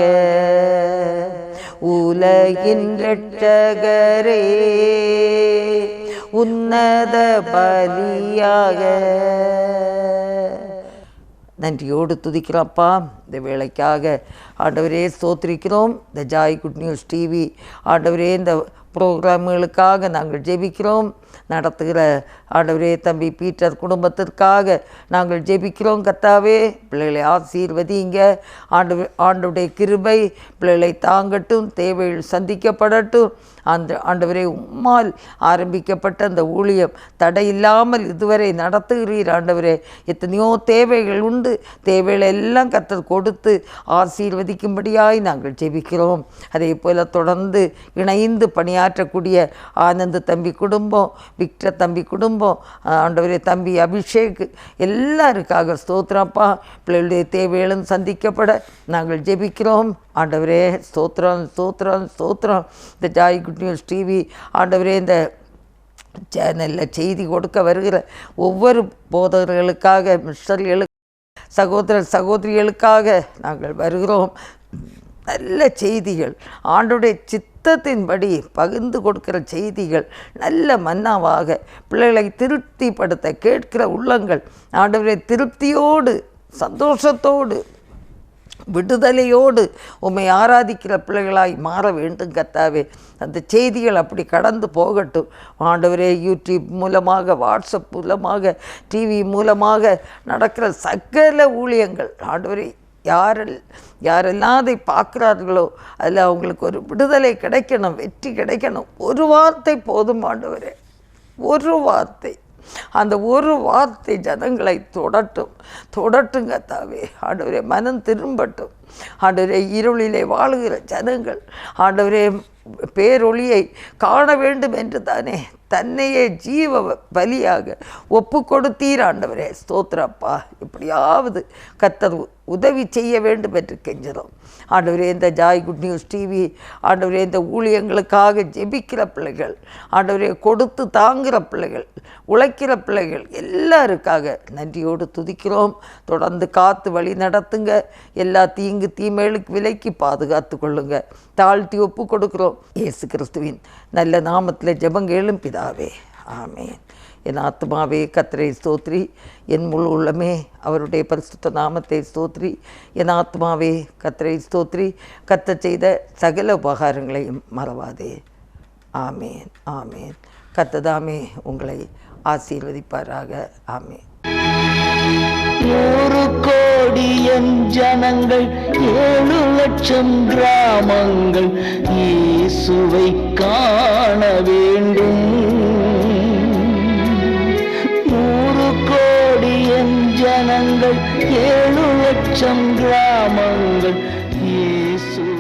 உலகின் இரட்சகரே உன்னத பலியாக. நன்றியோடு துதிக்கிறோம்ப்பா இந்த வேலைக்காக. ஆண்டவரே ஸ்தோத்திரிக்கிறோம். இந்த ஜாய் குட் நியூஸ் டிவி ஆண்டவரே இந்த ப்ரோக்ராம்களுக்காக நாங்கள் ஜெபிக்கிறோம். நடத்துகிற ஆண்டவரே தம்பி பீட்டர் குடும்பத்திற்காக நாங்கள் ஜெபிக்கிறோம். கர்த்தாவே பிள்ளைகளை ஆசீர்வதிங்க. ஆண்டவருடைய கிருபை பிள்ளைகளை தாங்கட்டும், தேவைகள் சந்திக்கப்படட்டும். அந்த ஆண்டவரே உம்மால் ஆரம்பிக்கப்பட்ட அந்த ஊழியம் தடையில்லாமல் இதுவரை நடத்துகிறீர். ஆண்டவரே எத்தனையோ தேவைகள் உண்டு, தேவைகளை எல்லாம் கர்த்தர் கொடுத்து ஆசீர்வதிக்கும்படியாய் நாங்கள் ஜெபிக்கிறோம். அதே போல் தொடர்ந்து இணைந்து பணியாற்றக்கூடிய ஆனந்த் தம்பி குடும்பம், விக்டர் தம்பி குடும்பம், ஆண்டவரே தம்பி அபிஷேக் எல்லாருக்காக ஸ்தோத்திரப்பா. பிள்ளைகளுடைய தேவைகளும் சந்திக்கப்பட நாங்கள் ஜெபிக்கிறோம். ஆண்டவரே ஸ்தோத்திரம் ஸ்தோத்திரம் ஸ்தோத்திரம். இந்த ஜாய் குட் நியூஸ் டிவி ஆண்டவரே இந்த சேனலில் செய்தி கொடுக்க வருகிற ஒவ்வொரு போதகர்களுக்காக, மிஷனரிகளுக்கு, சகோதர சகோதரிகளுக்காக நாங்கள் வருகிறோம். நல்ல செய்திகள், ஆண்டவருடைய சித்தத்தின்படி பகிர்ந்து கொடுக்கிற செய்திகள் நல்ல மன்னாவாக பிள்ளைகளை திருப்திப்படுத்த கேட்கிற உள்ளங்கள் ஆண்டவரை திருப்தியோடு, சந்தோஷத்தோடு, விடுதலையோடு உம்மை ஆராதிக்கிற பிள்ளைகளாய் மாற வேண்டும் கர்த்தாவே. அந்த செய்திகள் அப்படி கடந்து போகட்டும் ஆண்டவரே. யூடியூப் மூலமாக, வாட்ஸ்அப் மூலமாக, டிவி மூலமாக நடக்கிற சகல ஊழியங்கள் ஆண்டவரே யாரெல்லாம் அதை பார்க்குறார்களோ அதில் அவங்களுக்கு ஒரு விடுதலை கிடைக்கணும், வெற்றி கிடைக்கணும். ஒரு வார்த்தை போதும் ஆண்டவரே, ஒரு வார்த்தை. அந்த ஒரு வார்த்தை ஜனங்களை தொடட்டுங்க தாவே. ஆண்டவரே மனம் திரும்பட்டும் ஆண்டவரே. இருளிலே வாழுகிற ஜனங்கள் ஆண்டவரே பேரொளியை காண வேண்டும் என்று தானே தன்னையே ஜீவ பலியாக ஒப்பு கொடுத்தீர் ஆண்டவரே. ஸ்தோத்திரப்பா. எப்படியாவது கர்த்தர் உதவி செய்ய வேண்டும் என்று கெஞ்சுறோம் ஆண்டவரே. இந்த ஜாய் குட் நியூஸ் டிவி ஆண்டவரே இந்த ஊழியங்களுக்காக ஜெபிக்கிற பிள்ளைகள் ஆண்டவரே, கொடுத்து தாங்குகிற பிள்ளைகள், உழைக்கிற பிள்ளைகள் எல்லாருக்காக நன்றியோடு துதிக்கிறோம். தொடர்ந்து காத்து வழி நடத்துங்க. எல்லா தீங்கு தீமைகளுக்கு விலைக்கு பாதுகாத்து கொள்ளுங்க. தாழ்த்தி ஒப்பு கொடுக்கிறோம் இயேசு கிறிஸ்துவின் நல்ல நாமத்தில் ஜெபங்கேளும் பிதாவே, ஆமேன். என் ஆத்மாவே கர்த்தரை ஸ்தோத்ரி, என் முழு உள்ளமே அவருடைய பரிசுத்த நாமத்தை ஸ்தோத்ரி. என் ஆத்மாவே கர்த்தரை ஸ்தோத்ரி, கர்த்தர் செய்த சகல உபகாரங்களையும் மறவாதே. ஆமேன், ஆமேன். கர்த்ததாமே உங்களை ஆசீர்வதிப்பாராக. ஆமேன். 100 கோடி ஜனங்கள் 7 லட்சம் கிராமங்கள் இயேசுவை காண வேண்டும். 100 கோடி ஜனங்கள் 7 லட்சம் கிராமங்கள்